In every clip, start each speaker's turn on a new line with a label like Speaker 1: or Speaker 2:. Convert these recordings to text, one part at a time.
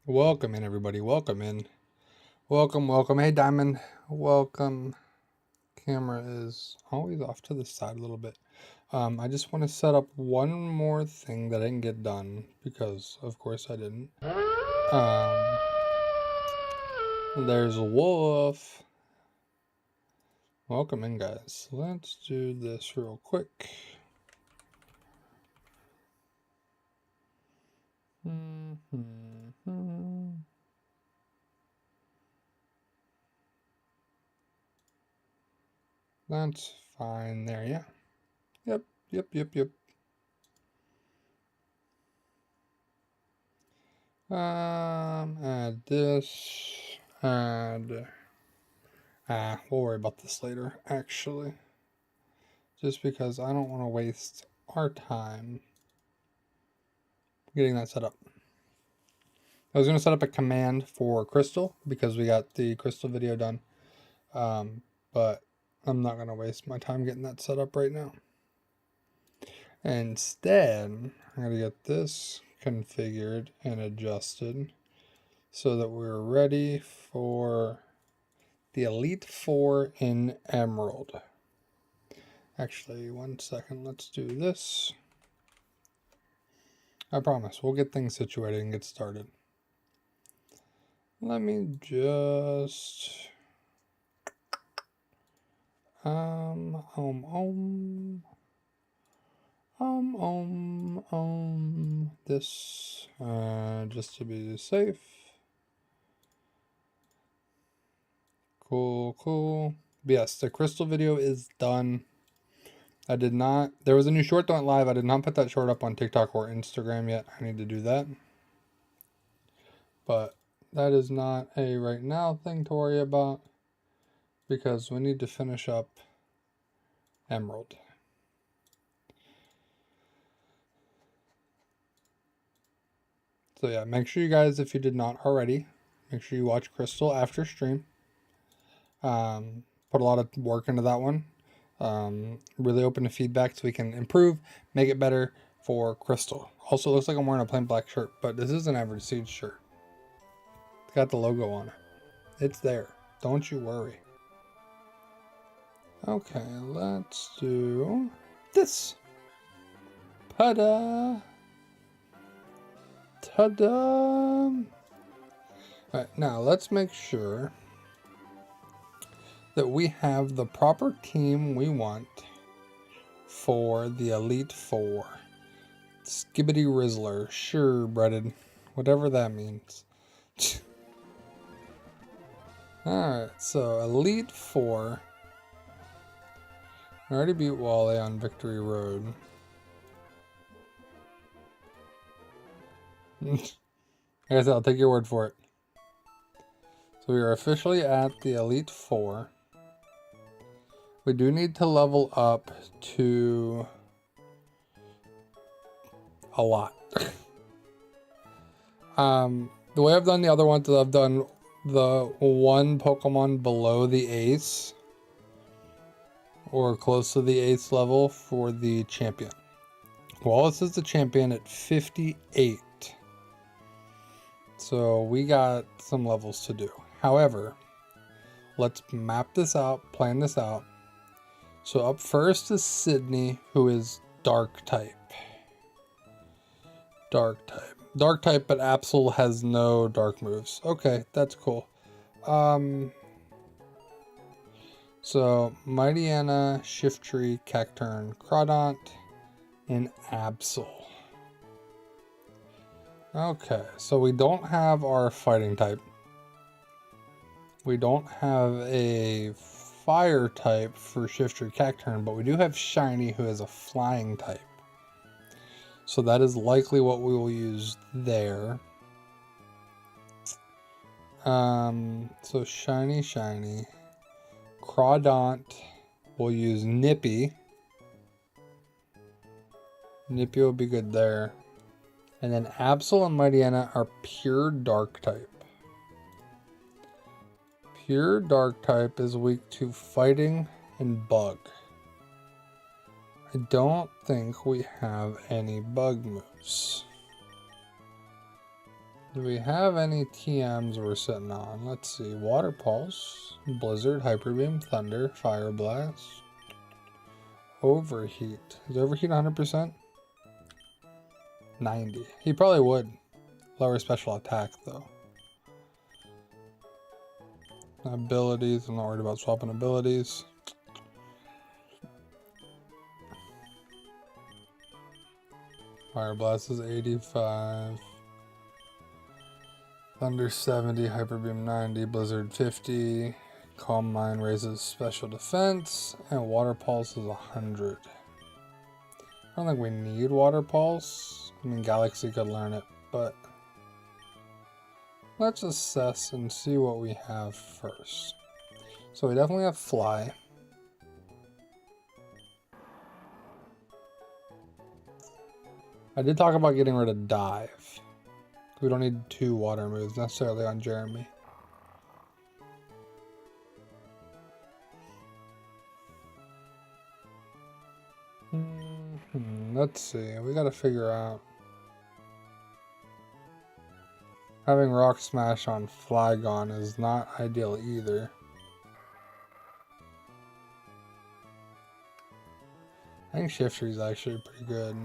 Speaker 1: Welcome in, everybody. Welcome in. Welcome, welcome. Hey, Diamond. Welcome. Camera is always off to the side a little bit. I just want to set up one more thing that I didn't get done because, of course, I didn't. There's Wolf. Welcome in, guys. Let's do this real quick. That's fine there, yeah. Yep. Add this, we'll worry about this later, actually. Just because I don't want to waste our time getting that set up. I was going to set up a command for Crystal because we got the Crystal video done. But I'm not going to waste my time getting that set up right now. Instead, I'm going to get this configured and adjusted so that we're ready for the Elite Four in Emerald. Actually, 1 second, let's do this. I promise, we'll get things situated and get started. Let me just... this, just to be safe. Cool. But yes, the Crystal video is done. There was a new short that went live. I did not put that short up on TikTok or Instagram yet. I need to do that. But that is not a right now thing to worry about because we need to finish up Emerald. So yeah, make sure you guys, if you did not already, make sure you watch Crystal after stream. Put a lot of work into that one. Really open to feedback so we can improve, make it better for Crystal. Also, looks like I'm wearing a plain black shirt, but this is an Average Seed shirt. It's got the logo on it. It's there. Don't you worry. Okay, let's do this. Ta-da! Ta-da! Alright, now let's make sure that we have the proper team we want for the Elite Four. Skibbity Rizzler, sure, breaded, whatever that means. Alright, so Elite Four. I already beat Wally on Victory Road. Like I said, I'll take your word for it. So we are officially at the Elite Four. We do need to level up to a lot. The way I've done the other ones is I've done the one Pokemon below the Ace or close to the Ace level for the champion. Wallace is the champion at 58. So we got some levels to do. However, let's map this out, plan this out. So up first is Sydney, who is Dark type. Dark type, but Absol has no dark moves. Okay, that's cool. So Mightyena, Shiftry, Cacturne, Crawdont, and Absol. Okay, so we don't have our fighting type. We don't have a fire type for Shiftry Cacturne, but we do have Shiny, who is a flying type. So that is likely what we will use there. So Shiny. Crawdont, we'll use Nippy. Nippy will be good there. And then Absol and Mightyena are pure dark type. Pure dark type is weak to fighting and bug. I don't think we have any bug moves. Do we have any TMs we're sitting on? Let's see. Water Pulse, Blizzard, Hyper Beam, Thunder, Fire Blast, Overheat. Is Overheat 100%? 90. He probably would. Lower special attack, though. Abilities. I'm not worried about swapping abilities. Fire Blast is 85. Thunder 70, Hyper Beam 90, Blizzard 50, Calm Mind raises special defense, and Water Pulse is 100. I don't think we need Water Pulse. I mean, Galaxy could learn it, but let's assess and see what we have first. So we definitely have Fly. I did talk about getting rid of Dive. We don't need 2 water moves necessarily on Jeremy. Let's see. We gotta figure out. Having Rock Smash on Flygon is not ideal either. I think Shifter is actually pretty good.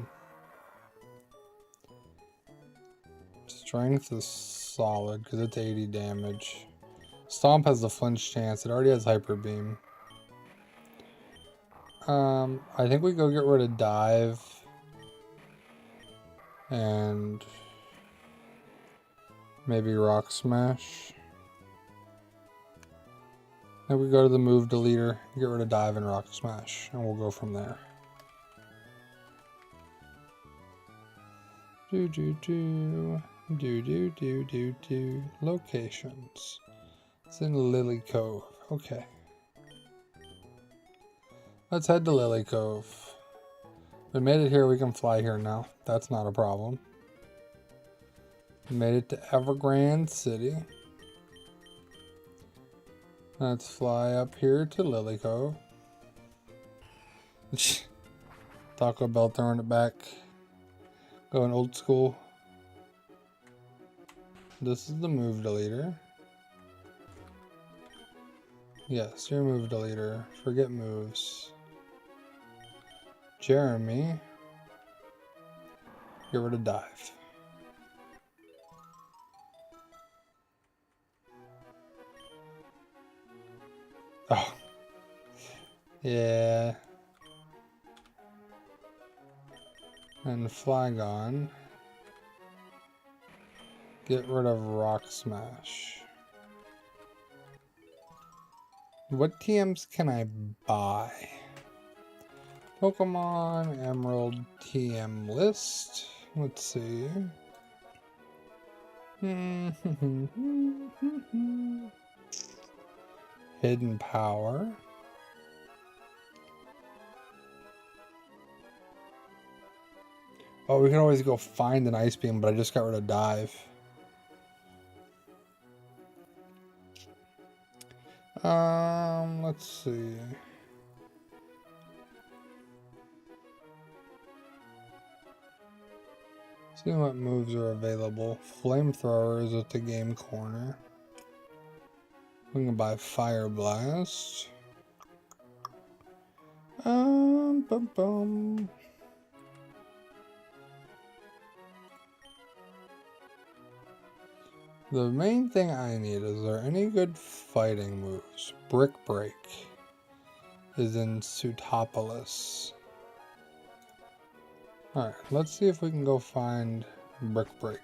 Speaker 1: Strength is solid because it's 80 damage. Stomp has the flinch chance. It already has Hyper Beam. I think we go get rid of Dive. And maybe Rock Smash. Then we go to the move deleter, get rid of Dive and Rock Smash, and we'll go from there. Locations. It's in Lily Cove. Okay. Let's head to Lily Cove. We made it here, we can fly here now. That's not a problem. We made it to Evergrande City. Let's fly up here to Lily Cove. Taco Bell throwing it back. Going old school. This is the move deleter. Yes, your move deleter. Forget moves. Jeremy. Get rid of Dive. Oh. Yeah. And Flygon. Get rid of Rock Smash. What TMs can I buy? Pokemon Emerald TM list. Let's see. Hidden Power. Oh, we can always go find an Ice Beam, but I just got rid of Dive. Let's see. See what moves are available. Flamethrower is at the game corner. We can buy Fire Blast. Bum. The main thing I need, is there any good fighting moves? Brick Break is in Sutopolis. Alright, let's see if we can go find Brick Break.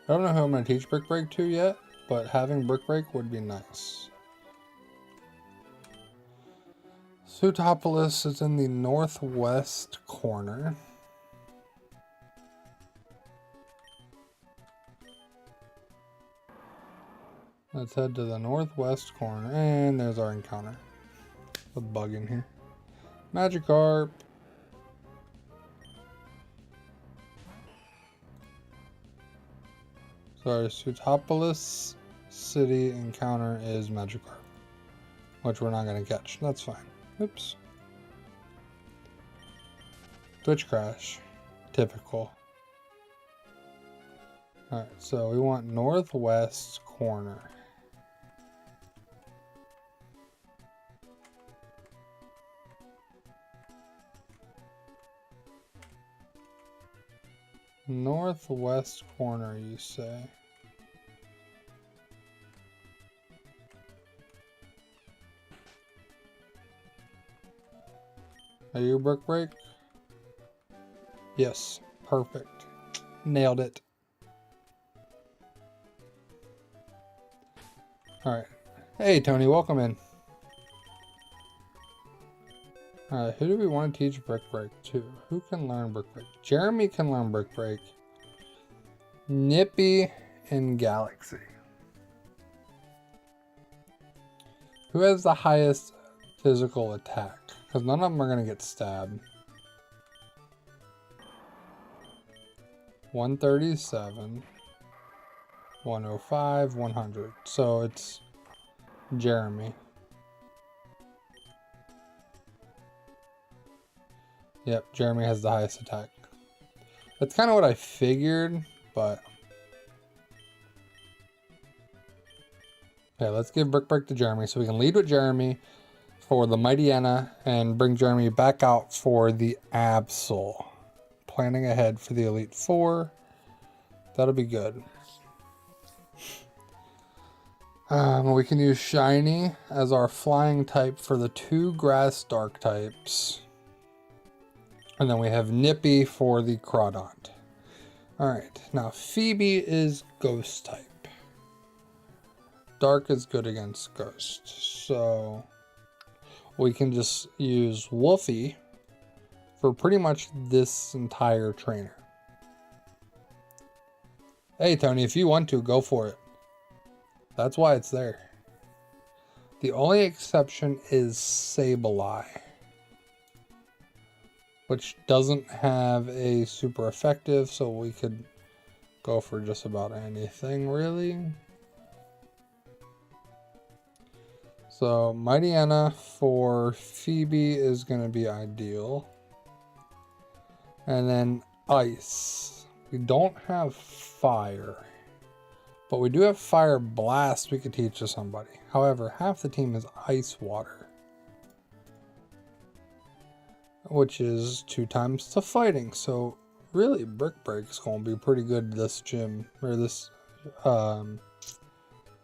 Speaker 1: I don't know who I'm going to teach Brick Break to yet, but having Brick Break would be nice. Sutopolis is in the northwest corner. Let's head to the northwest corner, and there's our encounter. A bug in here. Magikarp. So our Sutopolis City encounter is Magikarp, which we're not going to catch. That's fine. Oops. Twitch crash. Typical. Alright, so we want northwest corner. Northwest corner, you say? Are you brick break? Yes, perfect. Nailed it. Alright. Hey, Tony, welcome in. Alright, who do we want to teach brick break to? Who can learn brick break? Jeremy can learn brick break. Nippy and Galaxy. Who has the highest physical attack? Because none of them are going to get stabbed. 137, 105, 100. So it's Jeremy. Yep, Jeremy has the highest attack. That's kind of what I figured, but... Okay, let's give Brick Break to Jeremy so we can lead with Jeremy for the Mighty Enna and bring Jeremy back out for the Absol. Planning ahead for the Elite Four. That'll be good. We can use Shiny as our flying type for the 2 grass dark types. And then we have Nippy for the Crawdont. Alright, now Phoebe is ghost type. Dark is good against ghost. So we can just use Wolfie for pretty much this entire trainer. Hey Tony, if you want to, go for it. That's why it's there. The only exception is Sableye, which doesn't have a super effective, so we could go for just about anything, really. So, Mighty Enna for Phoebe is going to be ideal. And then Ice. We don't have Fire, but we do have Fire Blast we could teach to somebody. However, half the team is Ice Water, which is 2 times to fighting. So really, Brick Break is going to be pretty good this gym, or this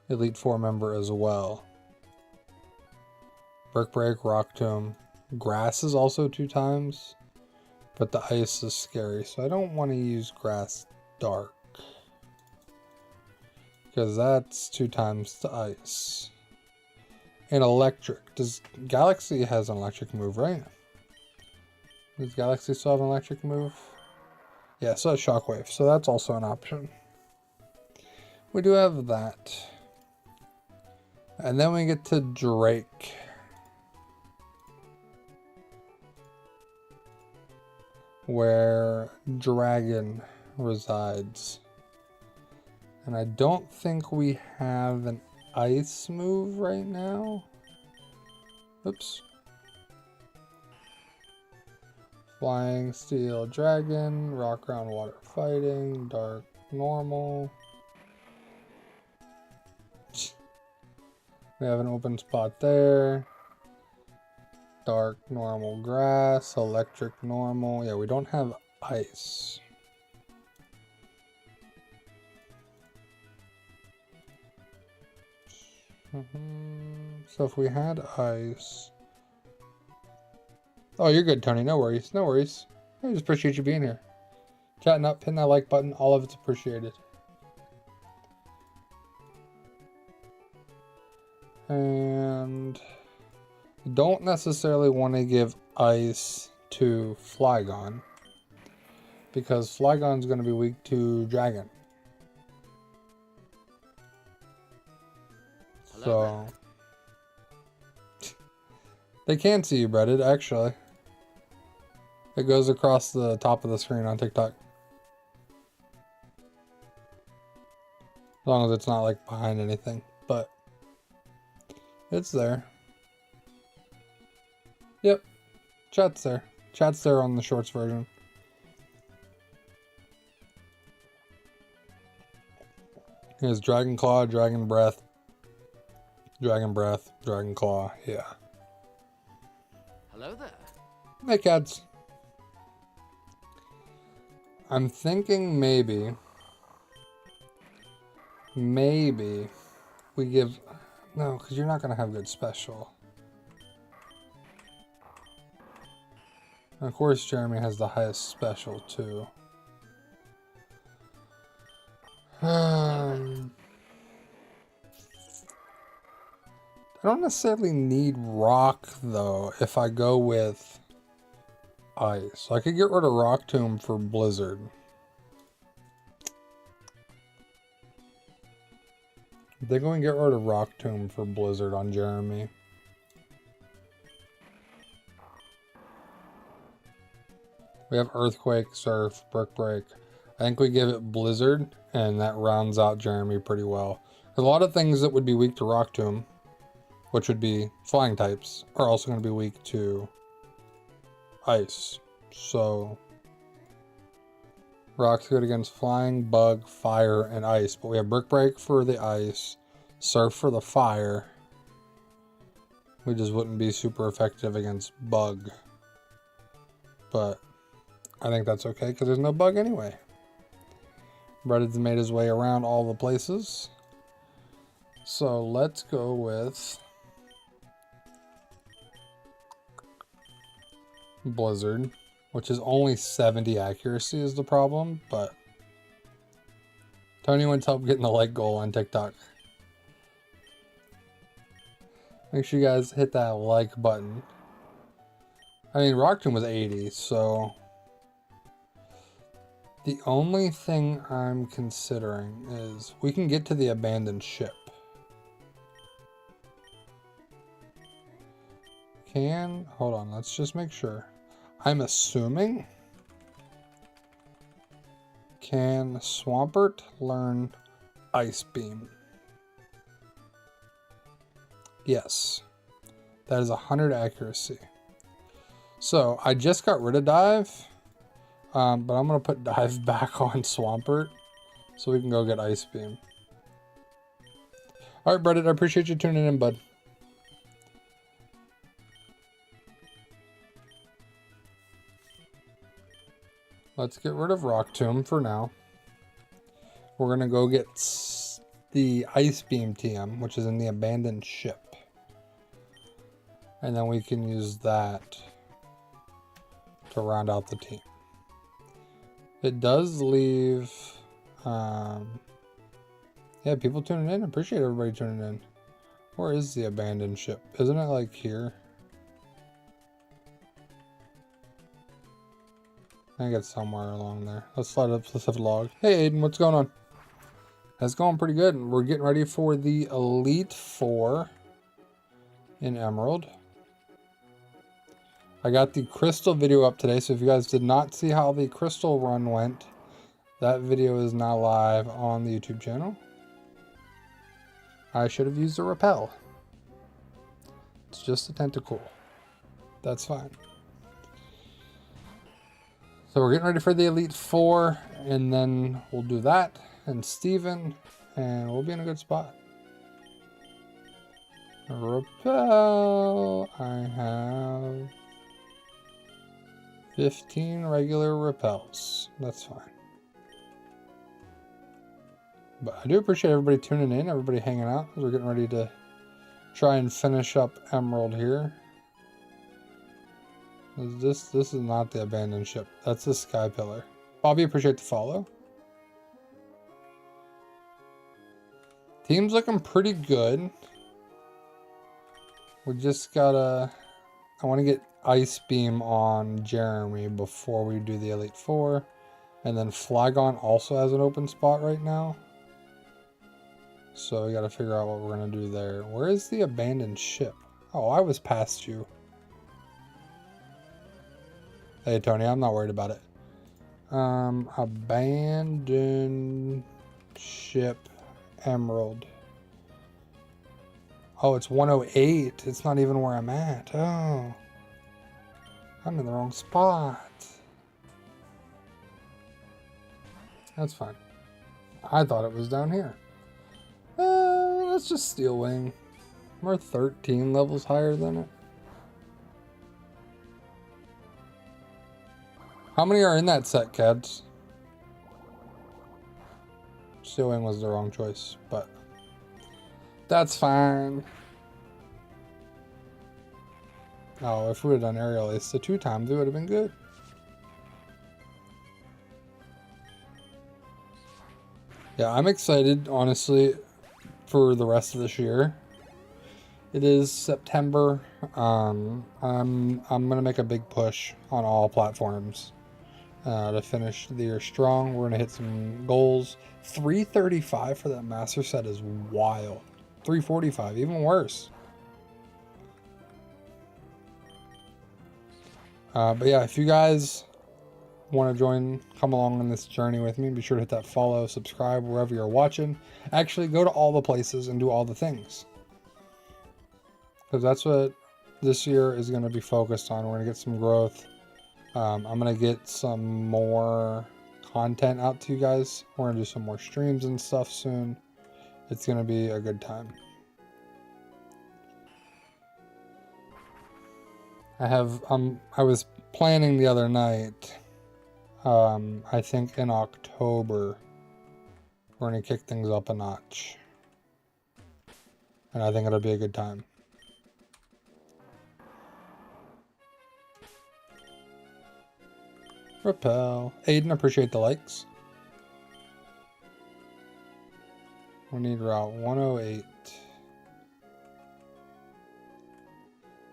Speaker 1: Elite Four member as well. Brick Break, Rock Tomb. Grass is also 2 times, but the ice is scary, so I don't want to use Grass Dark, because that's 2 times to ice. And electric. Does Galaxy has an electric move, right? Does Galaxy still have an electric move? Yeah, so it's Shockwave, so that's also an option. We do have that. And then we get to Drake. Where Dragon resides. And I don't think we have an ice move right now. Oops. Flying, Steel, Dragon, Rock, Ground, Water, Fighting, Dark, Normal. We have an open spot there. Dark, Normal, Grass, Electric, Normal. Yeah, we don't have Ice. So if we had Ice... Oh, you're good, Tony. No worries. No worries. I just appreciate you being here. Chatting up, hitting that like button. All of it's appreciated. And don't necessarily want to give Ice to Flygon, because Flygon's going to be weak to Dragon. Hello, so they can see you, Breaded, actually. It goes across the top of the screen on TikTok. As long as it's not like behind anything, but it's there. Yep, chat's there. Chat's there on the shorts version. Here's Dragon Claw, Dragon Breath, Dragon Breath, Dragon Claw. Yeah.
Speaker 2: Hello there.
Speaker 1: Hey, cats. I'm thinking maybe we give... No, because you're not going to have good special. And of course, Jeremy has the highest special, too. I don't necessarily need rock, though, if I go with ice. So I could get rid of Rock Tomb for Blizzard. They're going to get rid of Rock Tomb for Blizzard on Jeremy. We have Earthquake, Surf, Brick Break. I think we give it Blizzard, and that rounds out Jeremy pretty well. There's a lot of things that would be weak to Rock Tomb, which would be flying types, are also going to be weak to ice. So Rock's good against flying, bug, fire, and ice. But we have Brick Break for the ice, Surf for the fire. We just wouldn't be super effective against bug. But I think that's okay because there's no bug anyway. Breaded's made his way around all the places. So let's go with Blizzard, which is only 70 accuracy is the problem, but Tony wants help getting the like goal on TikTok. Make sure you guys hit that like button. I mean, Rock Tomb was 80, so the only thing I'm considering is we can get to the abandoned ship. Hold on, let's just make sure. I'm assuming, can Swampert learn Ice Beam? Yes. That is 100 accuracy. So I just got rid of Dive, but I'm going to put Dive back on Swampert so we can go get Ice Beam. Alright, Breaded, I appreciate you tuning in, bud. Let's get rid of Rock Tomb for now. We're going to go get the Ice Beam TM, which is in the abandoned ship. And then we can use that to round out the team. It does leave... yeah, people tuning in. Appreciate everybody tuning in. Where is the abandoned ship? Isn't it like here? I think it's somewhere along there. Let's slide up to the log. Hey Aiden, what's going on? It's going pretty good. We're getting ready for the Elite Four in Emerald. I got the Crystal video up today, so if you guys did not see how the Crystal run went, that video is now live on the YouTube channel. I should have used a repel. It's just a tentacle. That's fine. So we're getting ready for the Elite Four, and then we'll do that, and Steven, and we'll be in a good spot. Repel, I have 15 regular repels. That's fine. But I do appreciate everybody tuning in, everybody hanging out, as we're getting ready to try and finish up Emerald here. This is not the abandoned ship. That's the Sky Pillar. Bobby, appreciate the follow. Team's looking pretty good. We just gotta... I want to get Ice Beam on Jeremy before we do the Elite Four. And then Flygon also has an open spot right now. So we gotta figure out what we're gonna do there. Where is the abandoned ship? Oh, I was past you. Hey Tony, I'm not worried about it. Abandoned ship Emerald. Oh, it's 108. It's not even where I'm at. Oh. I'm in the wrong spot. That's fine. I thought it was down here. Let's just Steel Wing. We're 13 levels higher than it. How many are in that set, Cads? Steel Wing was the wrong choice, but that's fine. Oh, if we would have done Aerial Ace the 2 times, it would have been good. Yeah, I'm excited, honestly, for the rest of this year. It is September. I'm gonna make a big push on all platforms to finish the year strong. We're gonna hit some goals. 335 for that master set is wild. 345, even worse. But yeah, if you guys want to join, come along on this journey with me, be sure to hit that follow, subscribe wherever you're watching. Actually, go to all the places and do all the things, because that's what this year is going to be focused on. We're going to get some growth. I'm going to get some more content out to you guys. We're going to do some more streams and stuff soon. It's going to be a good time. I was planning the other night, I think in October, we're going to kick things up a notch. And I think it'll be a good time. Repel. Aiden, appreciate the likes. We need route 108.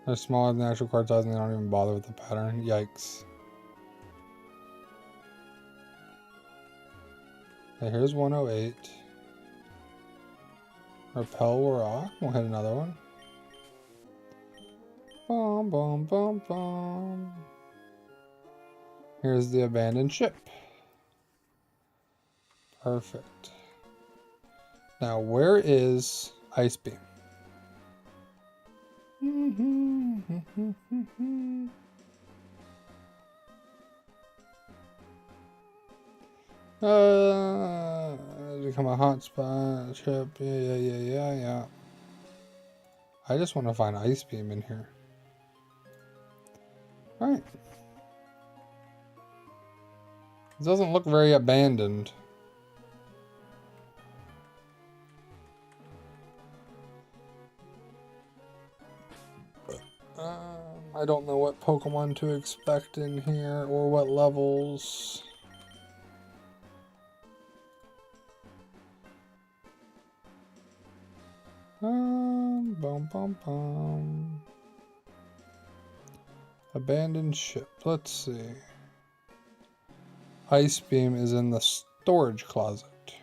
Speaker 1: They're smaller than the actual card size and they don't even bother with the pattern. Yikes. Okay, here's 108. Repel, we're off. We'll hit another one. Boom, boom, boom, boom. Here's the abandoned ship. Perfect. Now, where is Ice Beam? Become a hotspot ship. Yeah. I just want to find Ice Beam in here. Alright. It doesn't look very abandoned. I don't know what Pokemon to expect in here or what levels. Abandoned ship. Let's see. Ice Beam is in the storage closet.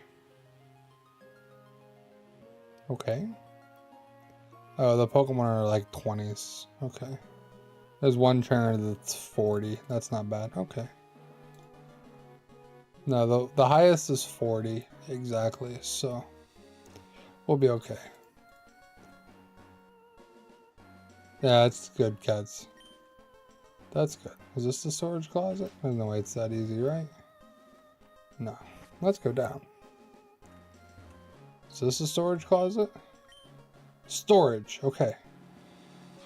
Speaker 1: Okay. Oh, the Pokemon are like 20s. Okay. There's one trainer that's 40. That's not bad. Okay. No, the highest is 40. Exactly. So, we'll be okay. Yeah, it's good, cats. That's good. Is this the storage closet? There's no way it's that easy, right? No. Let's go down. Is this the storage closet? Storage. Okay.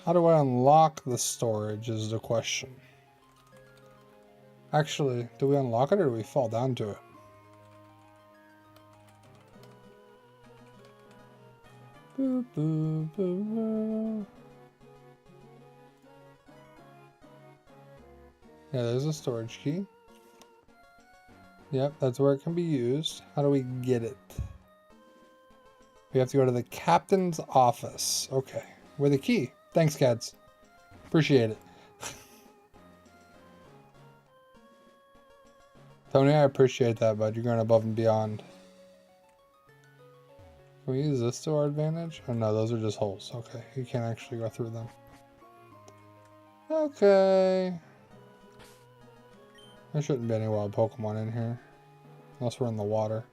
Speaker 1: How do I unlock the storage is the question. Actually, do we unlock it or do we fall down to it? Boop, boop, boop, boop. Yeah, there's a storage key. Yep, that's where it can be used. How do we get it? We have to go to the captain's office. Okay. With a key. Thanks, cats. Appreciate it. Tony, I appreciate that, bud. You're going above and beyond. Can we use this to our advantage? Oh, no, those are just holes. Okay, you can't actually go through them. Okay. There shouldn't be any wild Pokemon in here. Unless we're in the water.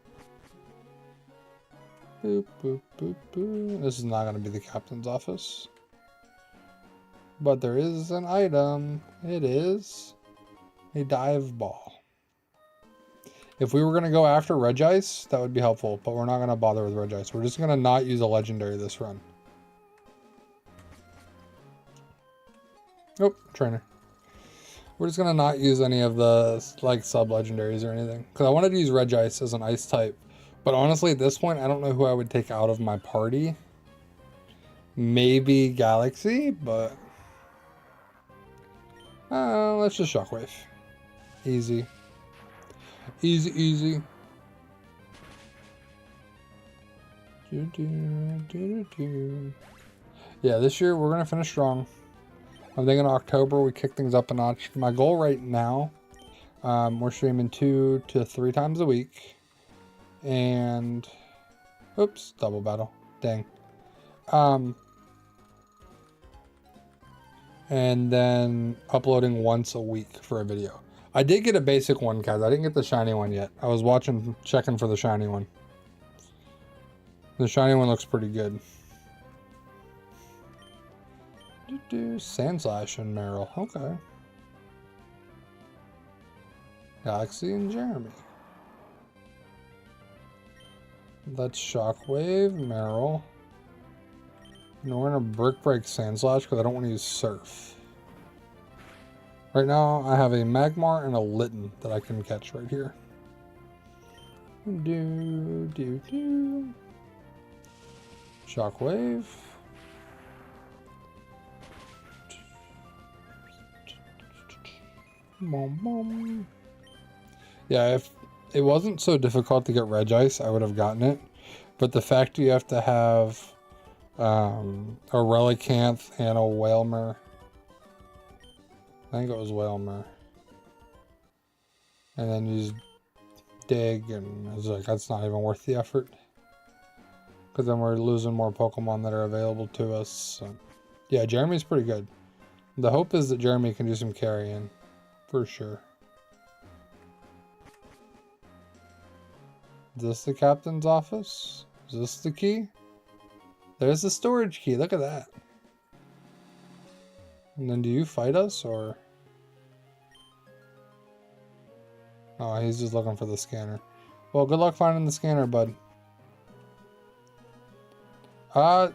Speaker 1: Boop, boop, boop, boop. This is not going to be the captain's office. But there is an item. It is a dive ball. If we were going to go after Regice, that would be helpful, but we're not going to bother with Regice. We're just going to not use a legendary this run. Nope, trainer. We're just going to not use any of the like sub-legendaries or anything. Because I wanted to use Regice as an ice type. But honestly, at this point, I don't know who I would take out of my party. Maybe Galaxy, but... let's just Shockwave. Easy. Easy, easy. Yeah, this year we're going to finish strong. I'm thinking October we kick things up a notch. My goal right now, we're streaming 2 to 3 times a week. And... oops, double battle. Dang. And then uploading once a week for a video. I did get a basic one, guys. I didn't get the shiny one yet. I was checking for the shiny one. The shiny one looks pretty good. Sandslash and Meryl. Okay. Galaxy and Jeremy. Let's Shockwave, Meryl. And we're gonna Brick Break Sandslash because I don't want to use Surf. Right now, I have a Magmar and a Litten that I can catch right here. Shockwave. Yeah, if it wasn't so difficult to get Regice, I would have gotten it. But the fact you have to have a Relicanth and a Whalmer. I think it was Whalmer. And then use Dig, and I was like, that's not even worth the effort. Because then we're losing more Pokemon that are available to us. So. Yeah, Jeremy's pretty good. The hope is that Jeremy can do some carrying. For sure. Is this the captain's office? Is this the key? There's the storage key. Look at that. And then do you fight us or? Oh, he's just looking for the scanner. Well, good luck finding the scanner, bud. I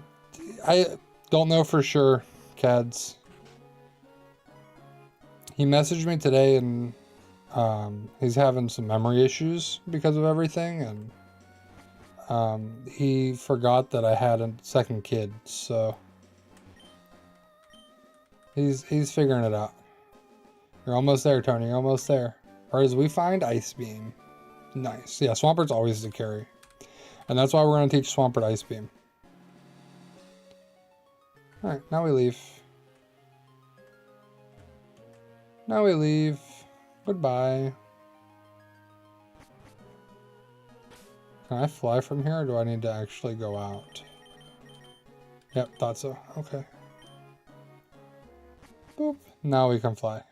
Speaker 1: don't know for sure, Cads. He messaged me today and he's having some memory issues because of everything, and he forgot that I had a second kid, so he's figuring it out. You're almost there, Tony. You're almost there. Or as we find Ice Beam. Nice. Yeah, Swampert's always the carry. And that's why we're going to teach Swampert Ice Beam. Alright, now we leave. Now we leave. Goodbye. Can I fly from here, or do I need to actually go out? Yep, thought so. Okay. Boop. Now we can fly.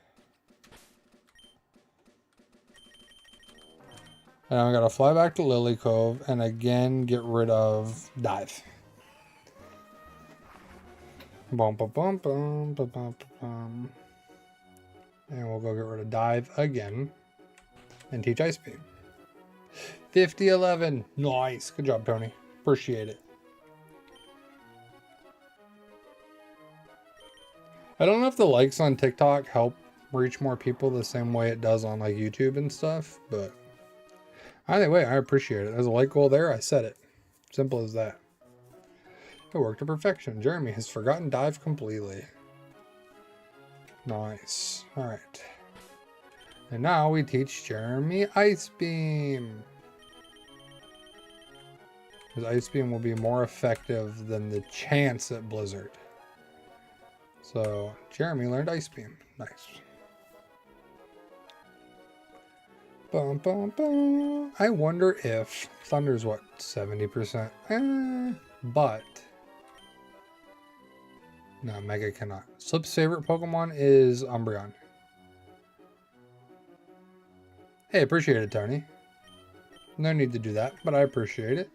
Speaker 1: And I gotta fly back to Lily Cove and again get rid of Dive. Bum, bum, bum, bum, bum, bum, bum. And we'll go get rid of Dive again and teach Ice Beam. 50-11. Nice. Good job, Tony. Appreciate it. I don't know if the likes on TikTok help reach more people the same way it does on like YouTube and stuff, but either way, I appreciate it. There's a like goal there. I set it. Simple as that. It worked to perfection. Jeremy has forgotten Dive completely. Nice. Alright. And now we teach Jeremy Ice Beam. Because Ice Beam will be more effective than the chance at Blizzard. So, Jeremy learned Ice Beam. Nice. Bum, bum, bum. I wonder if Thunder's what, 70%? But no, Mega cannot. Slip's favorite Pokemon is Umbreon. Hey, appreciate it, Tony. No need to do that, but I appreciate it.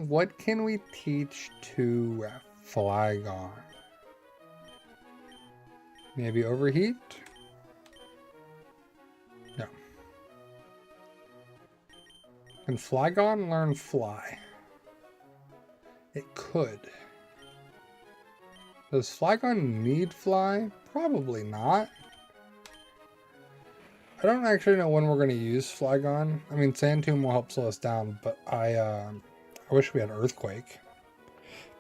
Speaker 1: What can we teach to Flygon? Maybe Overheat? No. Can Flygon learn Fly? It could. Does Flygon need Fly? Probably not. I don't actually know when we're going to use Flygon. I mean, Sand Tomb will help slow us down, but I wish we had Earthquake.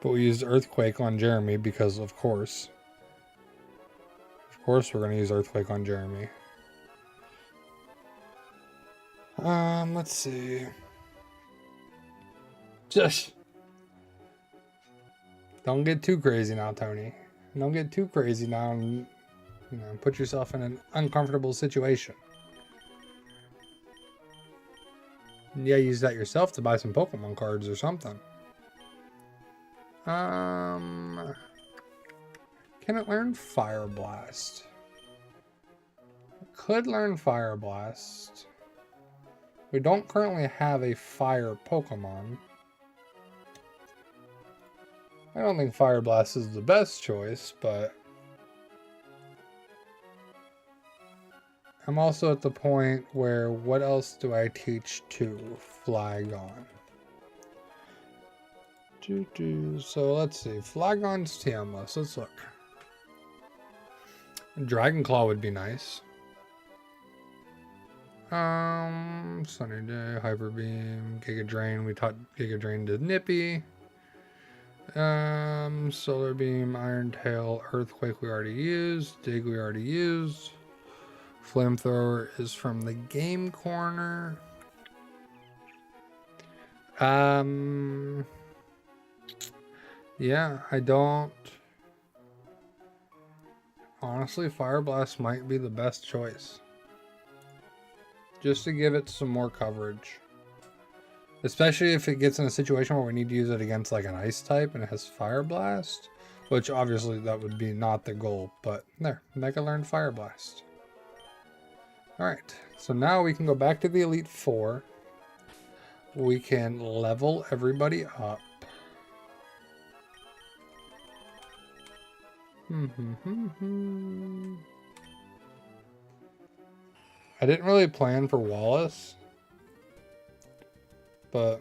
Speaker 1: But we used Earthquake on Jeremy because, of course. Of course we're going to use Earthquake on Jeremy. Let's see. Just don't get too crazy now, Tony. Don't get too crazy now and, you know, put yourself in an uncomfortable situation. Yeah, use that yourself to buy some Pokemon cards or something. Can it learn Fire Blast? It could learn Fire Blast. We don't currently have a fire Pokemon. I don't think Fire Blast is the best choice, but I'm also at the point where what else do I teach to Flygon? So let's see. Flygon's TMless. Let's look. Dragon Claw would be nice. Sunny Day, Hyper Beam, Giga Drain. We taught Giga Drain to Nippy. Solar Beam, Iron Tail, Earthquake we already used. Dig we already used. Flamethrower is from the Game Corner. Yeah, I don't. Honestly, Fire Blast might be the best choice. Just to give it some more coverage. Especially if it gets in a situation where we need to use it against like an ice type and it has Fire Blast. Which obviously that would be not the goal. But there, Mega learned Fire Blast. Alright, so now we can go back to the Elite Four. We can level everybody up. I didn't really plan for Wallace, but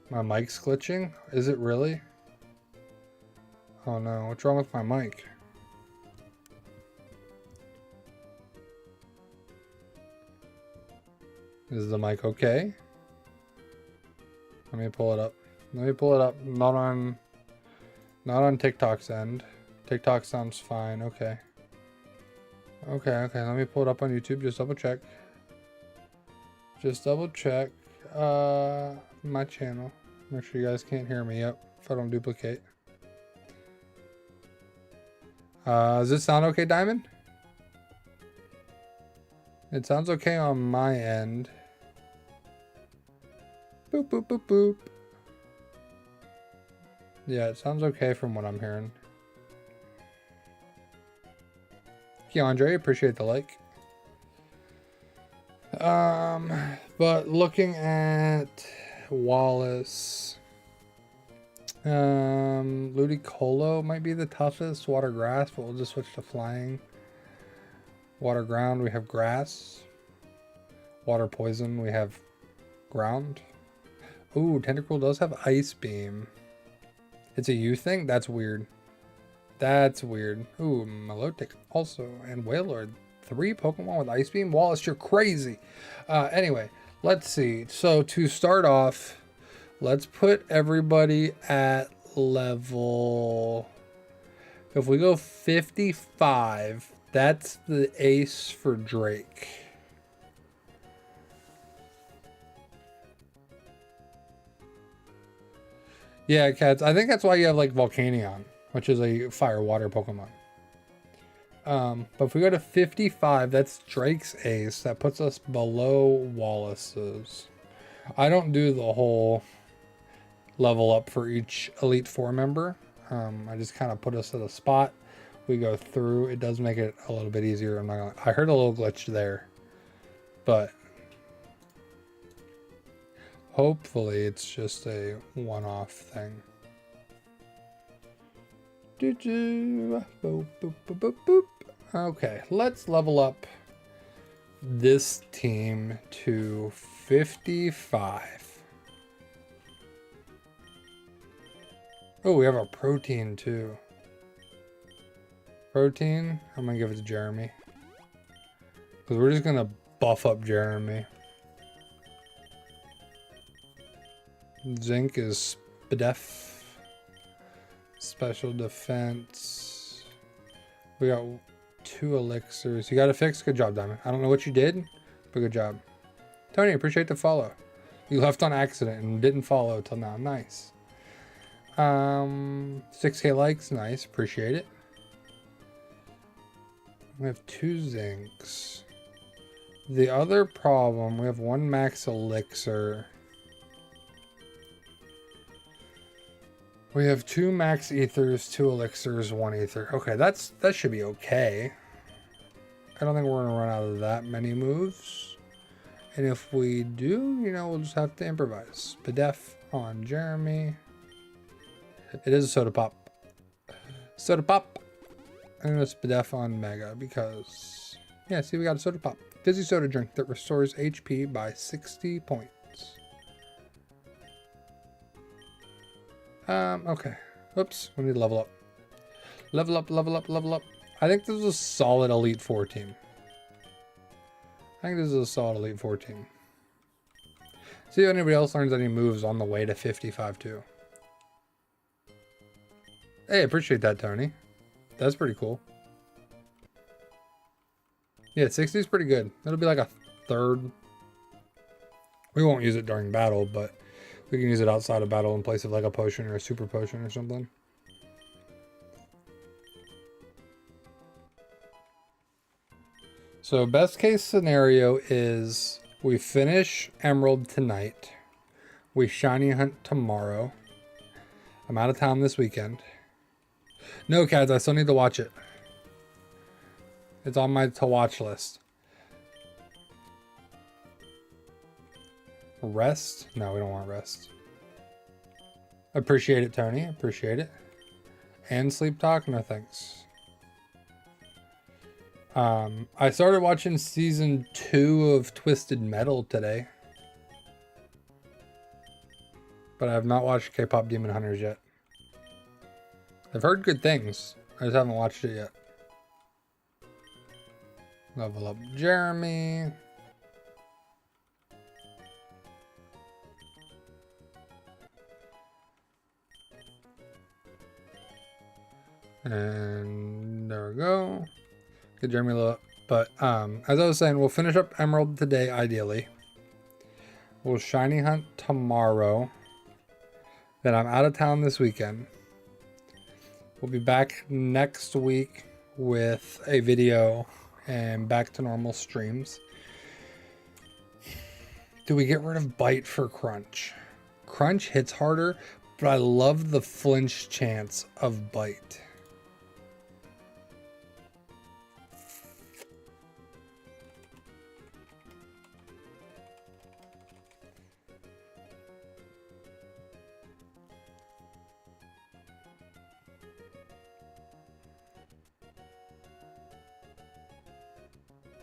Speaker 1: my mic's glitching. Is it really? Oh no, what's wrong with my mic? Is the mic okay? Let me pull it up. Let me pull it up. Not on TikTok's end. TikTok sounds fine. Okay. Okay. Let me pull it up on YouTube. Just double check. Just double check. My channel. Make sure you guys can't hear me. Yep. If I don't duplicate. Does it sound okay, Diamond? It sounds okay on my end. Boop, boop, boop, boop. Yeah, it sounds okay from what I'm hearing. Keandre, appreciate the like. But looking at Wallace, Ludicolo might be the toughest. Water Grass, but we'll just switch to Flying. Water Ground, we have Grass. Water Poison, we have Ground. Ooh, Tentacruel does have Ice Beam. It's a U thing? That's weird. That's weird. Ooh, Milotic also. And Wailord. 3 Pokemon with Ice Beam? Wallace, you're crazy. Anyway, let's see. So to start off, let's put everybody at level... If we go 55, that's the ace for Drake. Yeah, Cats. I think that's why you have like Volcanion, which is a fire water Pokemon. But if we go to 55, that's Drake's ace. That puts us below Wallace's. I don't do the whole level up for each Elite Four member. I just kind of put us at a spot. We go through. It does make it a little bit easier. I heard a little glitch there, but hopefully it's just a one-off thing. Boop, boop, boop, boop, boop. Okay, let's level up this team to 55. Oh, we have a protein too. Protein, I'm gonna give it to Jeremy. Because we're just gonna buff up Jeremy. Zinc is Spdef. Special defense. We got 2 elixirs. You got it fixed? Good job, Diamond. I don't know what you did, but good job. Tony, appreciate the follow. You left on accident and didn't follow till now. Nice. 6K likes. Nice. Appreciate it. We have 2 zincs. The other problem, we have 1 max elixir. We have 2 max ethers, 2 elixirs, 1 ether. Okay, that should be okay. I don't think we're gonna run out of that many moves. And if we do, you know, we'll just have to improvise. Spdef on Jeremy. It is a soda pop. Soda pop. And a Spdef on Mega because, yeah, see, we got a soda pop. Fizzy soda drink that restores HP by 60 points. Okay. Oops, we need to level up. Level up, level up, level up. I think this is a solid Elite 4 team. I think this is a solid Elite 4 team. See if anybody else learns any moves on the way to 55 too. Hey, appreciate that, Tony. That's pretty cool. Yeah, 60 is pretty good. It'll be like a third. We won't use it during battle, but we can use it outside of battle in place of like a potion or a super potion or something. So best case scenario is we finish Emerald tonight. We shiny hunt tomorrow. I'm out of town this weekend. No, Cads, I still need to watch it. It's on my to watch list. Rest? No, we don't want rest. Appreciate it, Tony. Appreciate it. And sleep talk? No thanks. I started watching season 2 of Twisted Metal today. But I have not watched K-Pop Demon Hunters yet. I've heard good things. I just haven't watched it yet. Level up Jeremy. And there we go. Get Jeremy level up. But as I was saying, we'll finish up Emerald today, ideally. We'll shiny hunt tomorrow. Then I'm out of town this weekend. We'll be back next week with a video and back to normal streams. Do we get rid of Bite for Crunch? Crunch hits harder, but I love the flinch chance of Bite.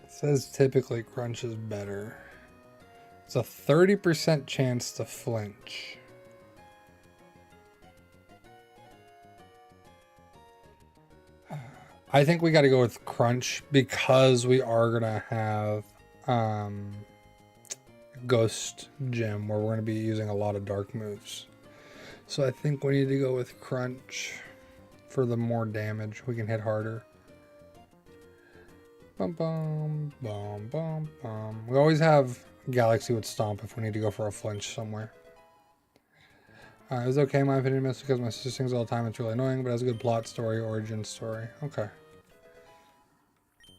Speaker 1: Says typically Crunch is better. It's a 30% chance to flinch. I think we got to go with Crunch because we are going to have Ghost Gym where we're going to be using a lot of dark moves. So I think we need to go with Crunch for the more damage. We can hit harder. Bum, bum, bum, bum, bum. We always have Galaxy with Stomp if we need to go for a flinch somewhere. It was okay in my opinion, mostly because my sister sings all the time. It's really annoying, but it has a good plot story, origin story. Okay.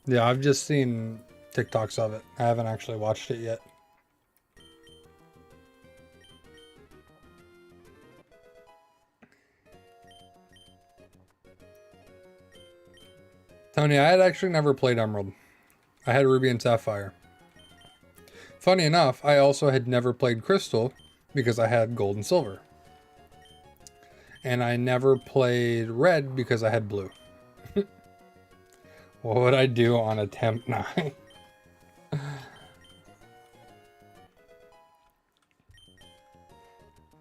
Speaker 1: Yeah, I've just seen TikToks of it. I haven't actually watched it yet. Tony, I had actually never played Emerald. I had Ruby and Sapphire. Funny enough, I also had never played Crystal because I had Gold and Silver. And I never played Red because I had Blue. What would I do on attempt 9?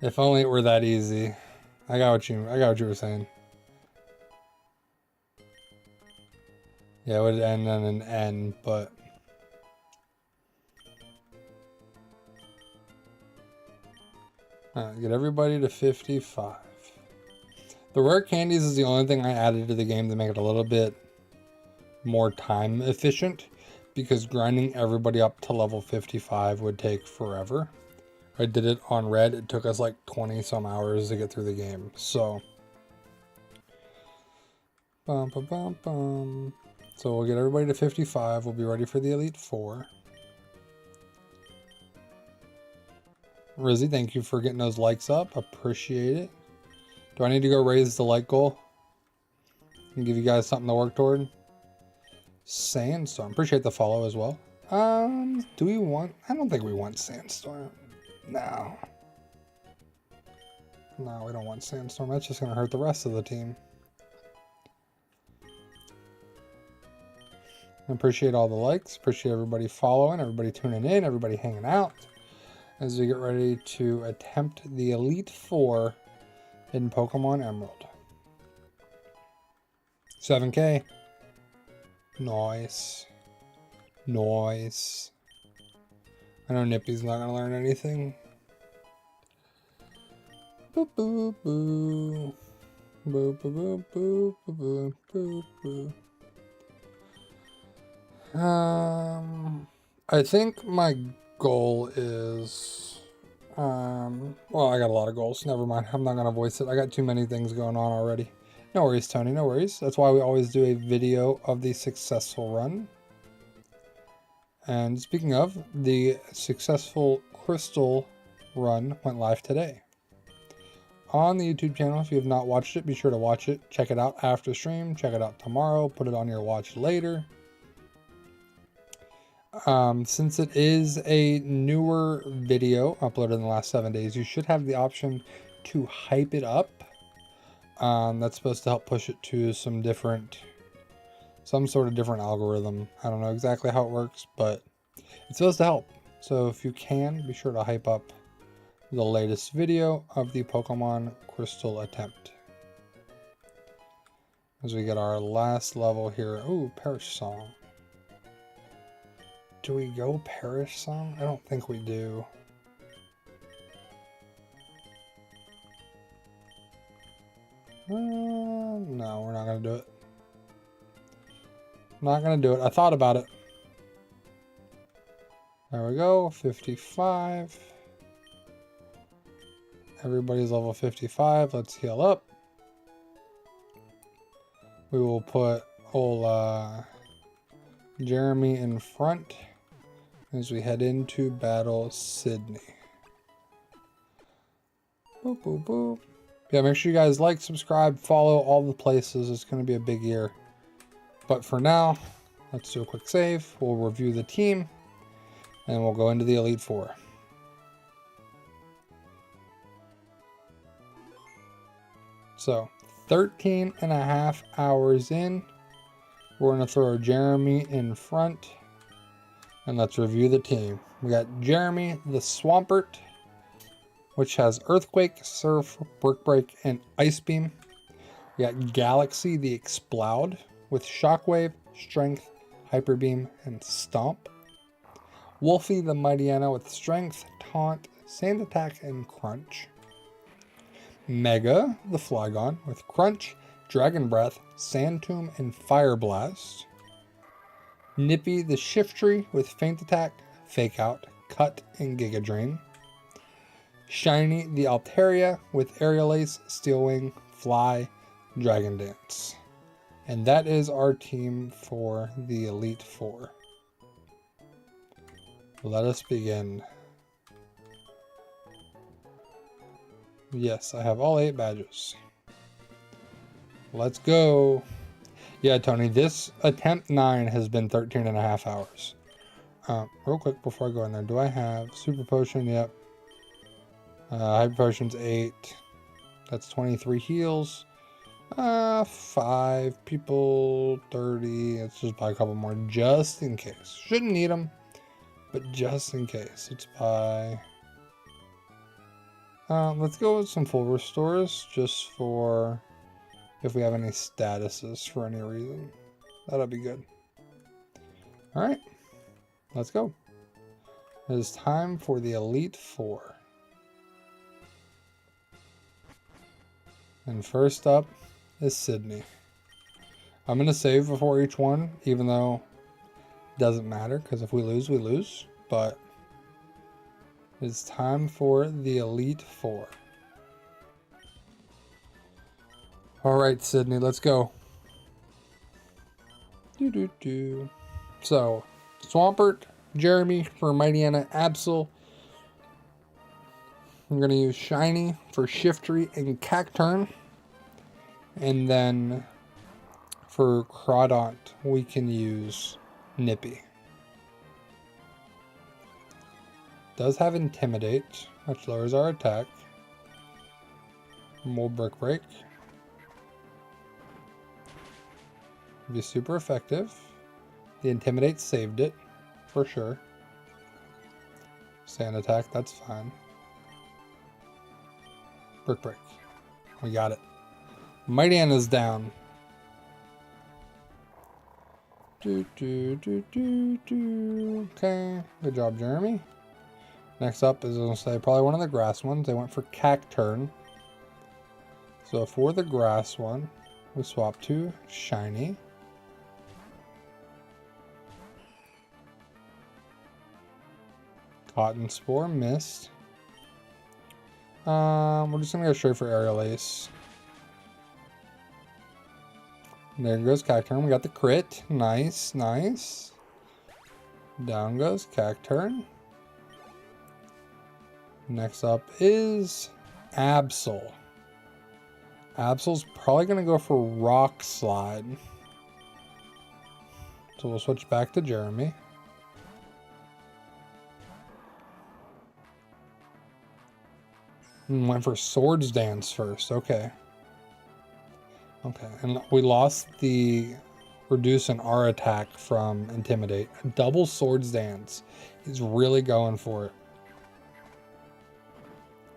Speaker 1: If only it were that easy. I got what you were saying. Yeah, it would end on an N, but get everybody to 55. The rare candies is the only thing I added to the game to make it a little bit more time efficient, because grinding everybody up to level 55 would take forever. I did it on red. It took us like 20 some hours to get through the game. So, so we'll get everybody to 55. We'll be ready for the Elite Four. Rizzy, thank you for getting those likes up. Appreciate it. Do I need to go raise the like goal and give you guys something to work toward? Sandstorm. Appreciate the follow as well. Do we want... I don't think we want Sandstorm. No. No, we don't want Sandstorm. That's just going to hurt the rest of the team. I appreciate all the likes. Appreciate everybody following, everybody tuning in, everybody hanging out as we get ready to attempt the Elite Four in Pokemon Emerald. 7K. Nice. Nice. I know Nippy's not gonna learn anything. Boop boop boo. Boop boop boop boop boop boop. I think my goal is well, I got a lot of goals. Never mind. I'm not gonna voice it. I got too many things going on already. No worries, Tony. No worries. That's why we always do a video of the successful run. And speaking of, the successful Crystal run went live today on the YouTube channel. If you have not watched it, be sure to watch it. Check it out after stream. Check it out tomorrow. Put it on your watch later. Since it is a newer video uploaded in the last 7 days, you should have the option to hype it up. That's supposed to help push it to some sort of different algorithm. I don't know exactly how it works, but it's supposed to help. So if you can, be sure to hype up the latest video of the Pokemon Crystal attempt. As we get our last level here. Ooh, Perish Song. Do we go Perish Song? I don't think we do. No, we're not going to do it. Not going to do it. I thought about it. There we go. 55. Everybody's level 55. Let's heal up. We will put old Jeremy in front as we head into Battle Sydney. Boop, boop, boop. Yeah, make sure you guys like, subscribe, follow all the places. It's going to be a big year. But for now, let's do a quick save. We'll review the team, and we'll go into the Elite Four. So, 13 and a half hours in. We're going to throw Jeremy in front. And let's review the team. We got Jeremy the Swampert, which has Earthquake, Surf, Brick Break, and Ice Beam. We got Galaxy the Exploud with Shockwave, Strength, Hyper Beam, and Stomp. Wolfie the Mightyena with Strength, Taunt, Sand Attack, and Crunch. Mega the Flygon with Crunch, Dragon Breath, Sand Tomb, and Fire Blast. Nippy the Shiftry with Feint Attack, Fake Out, Cut, and Giga Drain. Shiny the Altaria with Aerial Ace, Steel Wing, Fly, Dragon Dance. And that is our team for the Elite Four. Let us begin. Yes, I have all 8 badges. Let's go. Yeah, Tony, this attempt 9 has been 13 and a half hours. Real quick before I go in there, do I have Super Potion? Yep. Hyper Potion's 8. That's 23 heals. 5 people, 30. Let's just buy a couple more just in case. Shouldn't need them, but just in case. Let's buy... Let's go with some full restores just for if we have any statuses for any reason. That'll be good. Alright, let's go. It is time for the Elite Four. And first up is Sydney. I'm going to save before each one, even though it doesn't matter, because if we lose, we lose. But it's time for the Elite Four. Alright, Sydney, let's go. So, Swampert, Jeremy for Mightyena, Absol. I'm going to use Shiny for Shiftry and Cacturn. And then for Crawdont, we can use Nippy. Does have Intimidate, which lowers our attack. We'll Brick Break. Be super effective. The Intimidate saved it, for sure. Sand Attack, that's fine. Brick Break. We got it. Mightyena's down. Okay, good job, Jeremy. Next up is, I'll say, probably one of the grass ones. They went for Cacturn. So for the grass one, we swap to Shiny. Cotton Spore missed. We're just gonna go straight for Aerial Ace. There goes Cacturn. We got the crit. Nice, nice. Down goes Cacturn. Next up is Absol. Absol's probably gonna go for Rock Slide. So we'll switch back to Jeremy. Went for Swords Dance first. Okay. Okay. And we lost the reduce in our attack from Intimidate. Double Swords Dance. He's really going for it.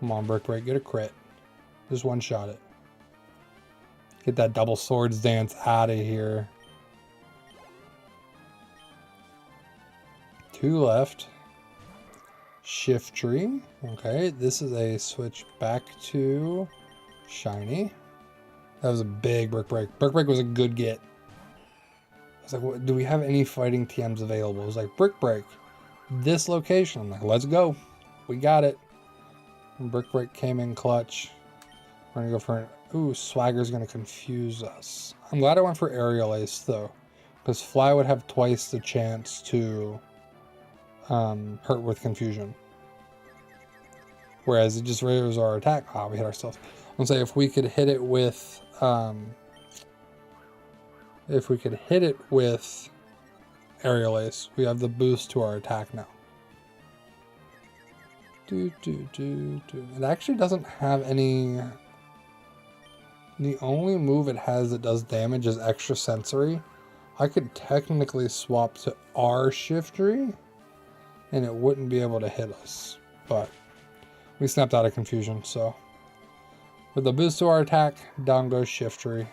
Speaker 1: Come on, Brick Break. Get a crit. Just one shot it. Get that double Swords Dance out of here. 2 left. Shiftry. Okay, this is a switch back to Shiny. That was a big Brick Break. Brick Break was a good get. I was like, what, do we have any fighting TMs available? It was like, Brick Break. This location. I'm like, let's go. We got it. And Brick Break came in clutch. We're going to go for an... Ooh, Swagger's going to confuse us. I'm glad I went for Aerial Ace, though. Because Fly would have twice the chance to... hurt with confusion. Whereas it just raises our attack. Ah, we hit ourselves. I'll say if we could hit it with Aerial Ace, we have the boost to our attack now. It actually doesn't have any. The only move it has that does damage is Extra Sensory. I could technically swap to our Shiftry and it wouldn't be able to hit us, but we snapped out of confusion. So with the boost to our attack, down goes Shiftry.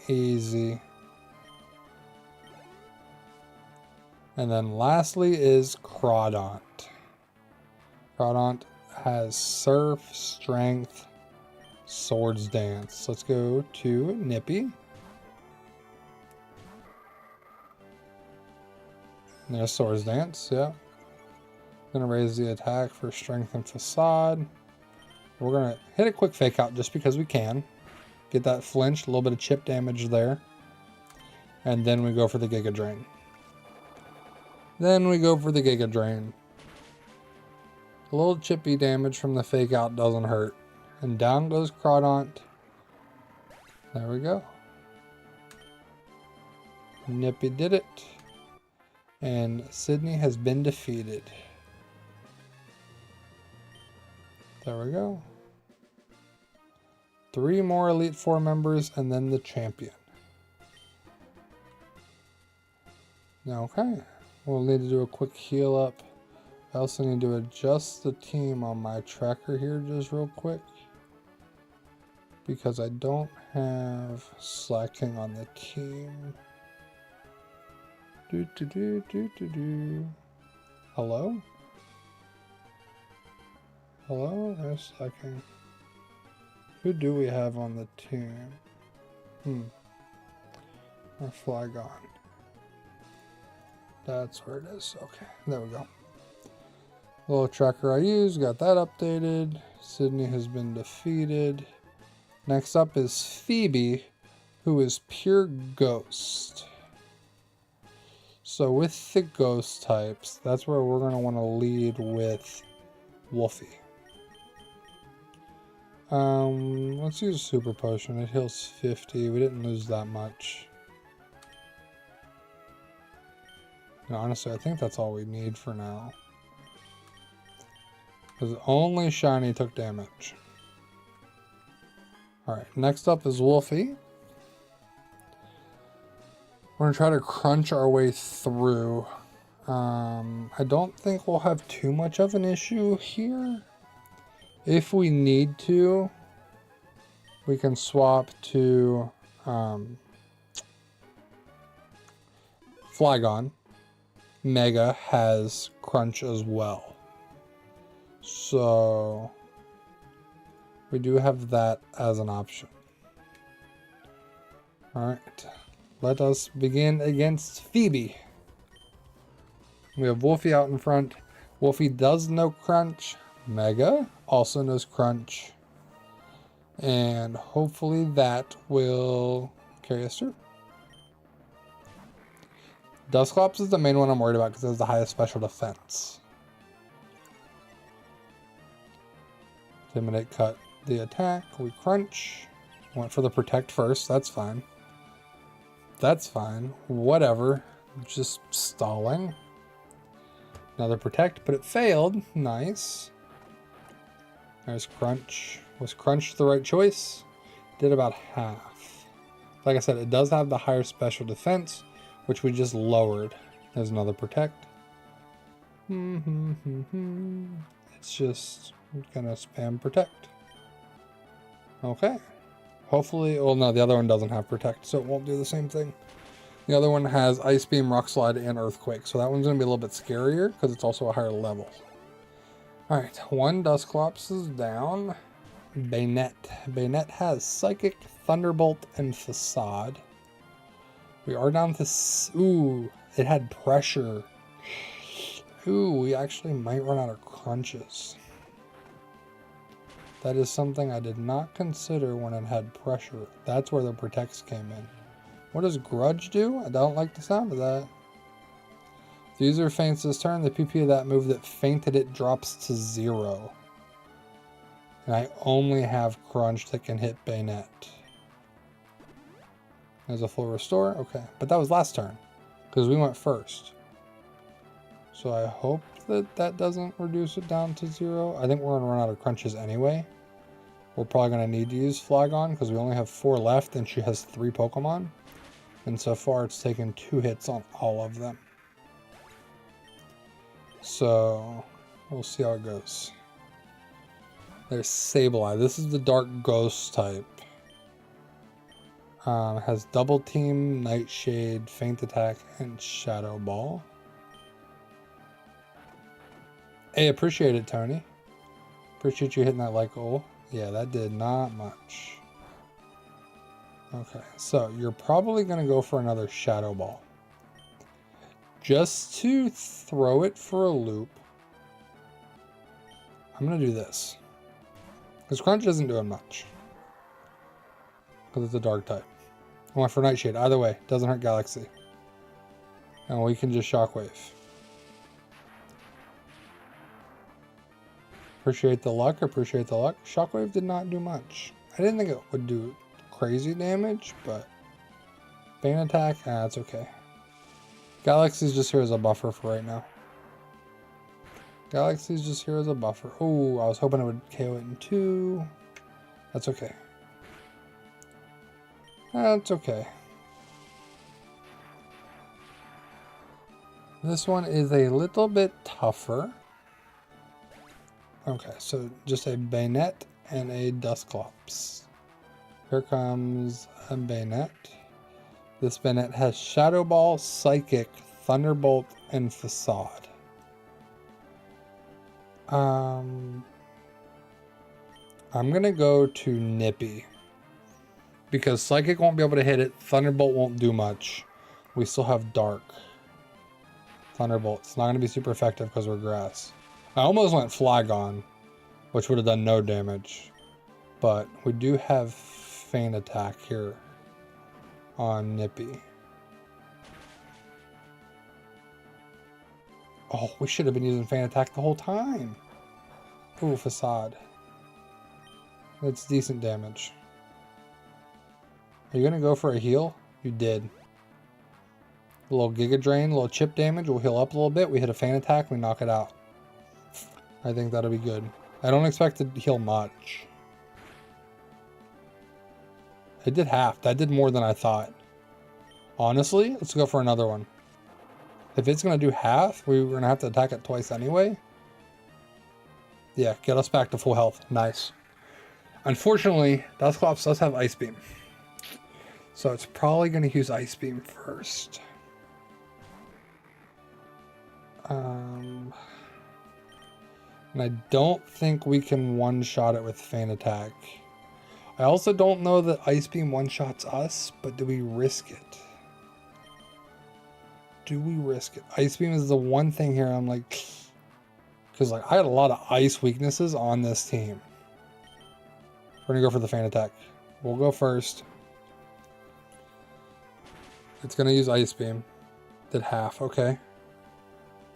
Speaker 1: Easy. And then lastly is Crawdont. Crawdont has Surf, Strength, Swords Dance. Let's go to Nippy. There's Swords Dance, yeah. Gonna raise the attack for Strength and Facade. We're gonna hit a quick Fake Out just because we can. Get that flinch, a little bit of chip damage there. And then we go for the Giga Drain. A little chippy damage from the Fake Out doesn't hurt. And down goes Crawdont. There we go. Nippy did it. And Sydney has been defeated. There we go. 3 more Elite Four members and then the champion. Okay. We'll need to do a quick heal up. I also need to adjust the team on my tracker here just real quick. because I don't have slacking on the team. Hello? Hello? There's slacking. Who do we have on the team? Our flag on. That's where it is. Okay, there we go. The little tracker I use, got that updated. Sydney has been defeated. Next up is Phoebe, who is pure ghost. So with the ghost types, that's where we're going to want to lead with Wolfie. Let's use Super Potion. It heals 50. We didn't lose that much. No, honestly, I think that's all we need for now. Because only Shiny took damage. Alright, next up is Wolfie. We're going to try to crunch our way through. I don't think we'll have too much of an issue here. If we need to, we can swap to Flygon. Mega has crunch as well. So we do have that as an option. Alright. Let us begin against Phoebe. We have Wolfie out in front. Wolfie does know crunch. Mega also knows crunch. And hopefully that will carry us through. Dusclops is the main one I'm worried about because it has the highest special defense. Intimidate cut the attack. We crunch. Went for the protect first. That's fine. That's fine. Whatever. Just stalling. Another protect, but it failed. Nice. There's crunch. Was crunch the right choice? Did about half. Like I said, it does have the higher special defense, which we just lowered. There's another protect. It's just gonna spam protect. Okay. Hopefully, well no, the other one doesn't have protect, so it won't do the same thing. The other one has Ice Beam, Rock Slide, and Earthquake, so that one's gonna be a little bit scarier because it's also a higher level. Alright, one Dusclops is down. Bayonet has Psychic, Thunderbolt, and Facade. We are down to... Ooh, it had Pressure. Ooh, we actually might run out of crunches. That is something I did not consider when it had Pressure. That's where the protects came in. What does Grudge do? I don't like the sound of that. If the user faints this turn, the PP of that move that fainted it drops to 0. And I only have Crunch that can hit Bayonet. There's a full restore? Okay. But that was last turn. Because we went first. So I hope that that doesn't reduce it down to 0. I think we're going to run out of crunches anyway. We're probably going to need to use Flygon because we only have 4 left and she has 3 Pokemon. And so far it's taken 2 hits on all of them. So we'll see how it goes. There's Sableye. This is the Dark Ghost type. Has Double Team, Nightshade, Feint Attack, and Shadow Ball. Hey, appreciate it, Tony. Appreciate you hitting that like goal. Yeah, that did not much. Okay, so you're probably going to go for another Shadow Ball. Just to throw it for a loop, I'm going to do this. Because Crunch isn't doing much. Because it's a dark type. I went for Nightshade. Either way, doesn't hurt Galaxy. And we can just Shockwave. Appreciate the luck. Appreciate the luck. Shockwave did not do much. I didn't think it would do crazy damage, but Feint Attack, that's okay. Galaxy's just here as a buffer for right now. Galaxy's just here as a buffer. Oh, I was hoping it would KO it in 2. That's okay. That's okay. This one is a little bit tougher. Okay, so just a Bayonet and a Dusclops. Here comes a Bayonet. This Bayonet has Shadow Ball, Psychic, Thunderbolt, and Facade. I'm gonna go to Nippy. Because Psychic won't be able to hit it, Thunderbolt won't do much. We still have Dark. Thunderbolt. It's not gonna be super effective because we're grass. I almost went Flygon, which would have done no damage. But we do have Feint Attack here on Nippy. Oh, we should have been using Feint Attack the whole time. Ooh, Facade. That's decent damage. Are you going to go for a heal? You did. A little Giga Drain, a little chip damage. We'll heal up a little bit. We hit a Feint Attack. We knock it out. I think that'll be good. I don't expect to heal much. It did half. That did more than I thought. Honestly, let's go for another one. If it's going to do half, we're going to have to attack it twice anyway. Yeah, get us back to full health. Nice. Unfortunately, Dusclops does have Ice Beam. So it's probably going to use Ice Beam first. And I don't think we can one-shot it with Feint Attack. I also don't know that Ice Beam one-shots us, but do we risk it? Do we risk it? Ice Beam is the one thing here I'm like... Because like, I had a lot of ice weaknesses on this team. We're going to go for the Feint Attack. We'll go first. It's going to use Ice Beam. Did half. Okay.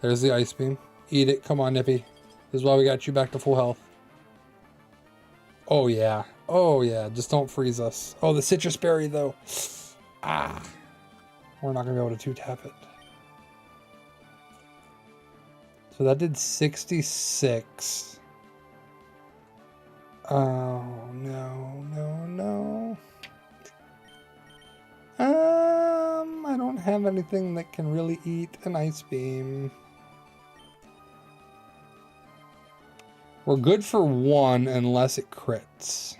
Speaker 1: There's the Ice Beam. Eat it. Come on, Nippy. This is why we got you back to full health. Oh, yeah. Oh, yeah. Just don't freeze us. Oh, the Citrus Berry, though. Ah. We're not going to be able to two-tap it. So that did 66. Oh, no, no, no. I don't have anything that can really eat an Ice Beam. We're good for one unless it crits,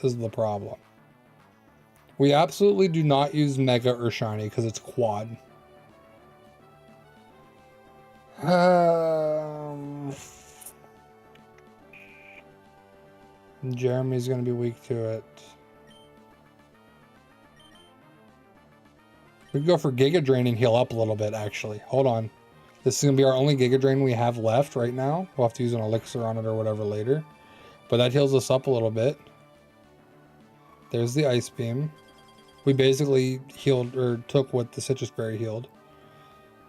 Speaker 1: is the problem. We absolutely do not use Mega or Shiny because it's quad. Jeremy's going to be weak to it. We can go for Giga Drain and heal up a little bit, actually. Hold on. This is going to be our only Giga Drain we have left right now. We'll have to use an elixir on it or whatever later. But that heals us up a little bit. There's the Ice Beam. We basically healed, or took what the Citrus Berry healed.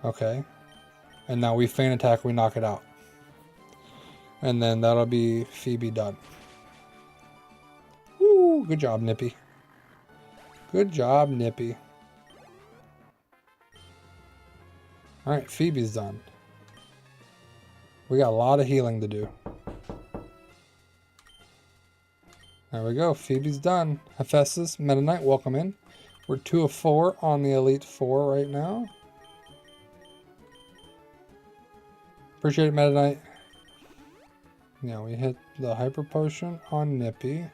Speaker 1: Okay. And now we Feint Attack, we knock it out. And then that'll be Phoebe done. Woo! Good job, Nippy. Good job, Nippy. Alright, Phoebe's done. We got a lot of healing to do. There we go, Phoebe's done. Hephaestus, Meta Knight, welcome in. We're 2 of 4 on the Elite 4 right now. Appreciate it, Meta Knight. Yeah, we hit the Hyper Potion on Nippy.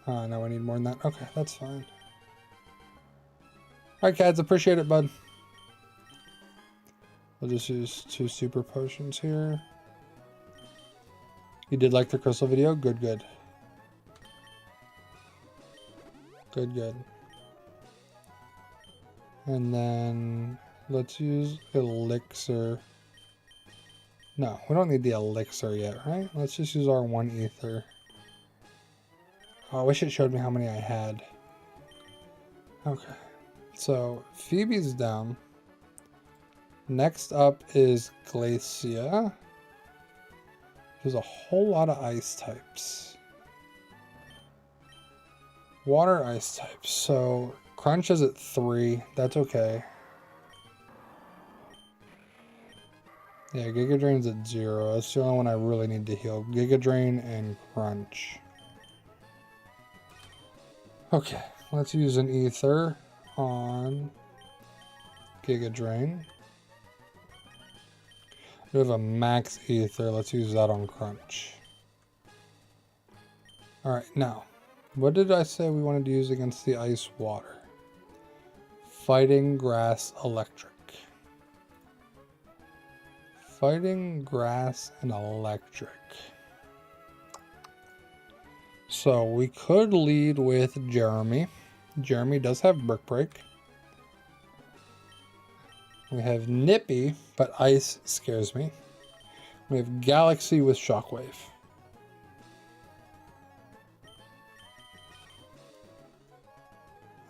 Speaker 1: No, we need more than that. Okay, that's fine. Alright, Cads, appreciate it, bud. We'll just use 2 Super Potions here. You did like the crystal video? Good, good. Good, good. And then let's use elixir. No, we don't need the elixir yet, right? Let's just use our 1 ether. Oh, I wish it showed me how many I had. Okay. So, Phoebe's down. Next up is Glacia. There's a whole lot of ice types. Water ice types. So, Crunch is at 3. That's okay. Yeah, Giga Drain's at 0. That's the only one I really need to heal. Giga Drain and Crunch. Okay, let's use an ether on Giga Drain. We have a max ether. Let's use that on Crunch. Alright, now, what did I say we wanted to use against the ice water? Fighting grass electric. Fighting grass and electric. So we could lead with Jeremy. Jeremy does have Brick Break. We have Nippy, but ice scares me. We have Galaxy with Shockwave.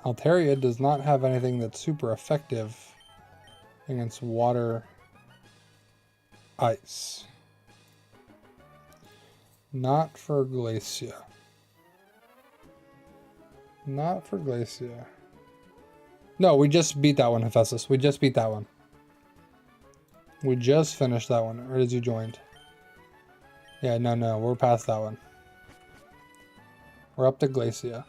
Speaker 1: Altaria does not have anything that's super effective against water, ice. Not for Glacia. Not for Glacia. No, we just beat that one, Hephaestus. We just beat that one. We just finished that one, right as you joined. Yeah, no, we're past that one. We're up to Glacia.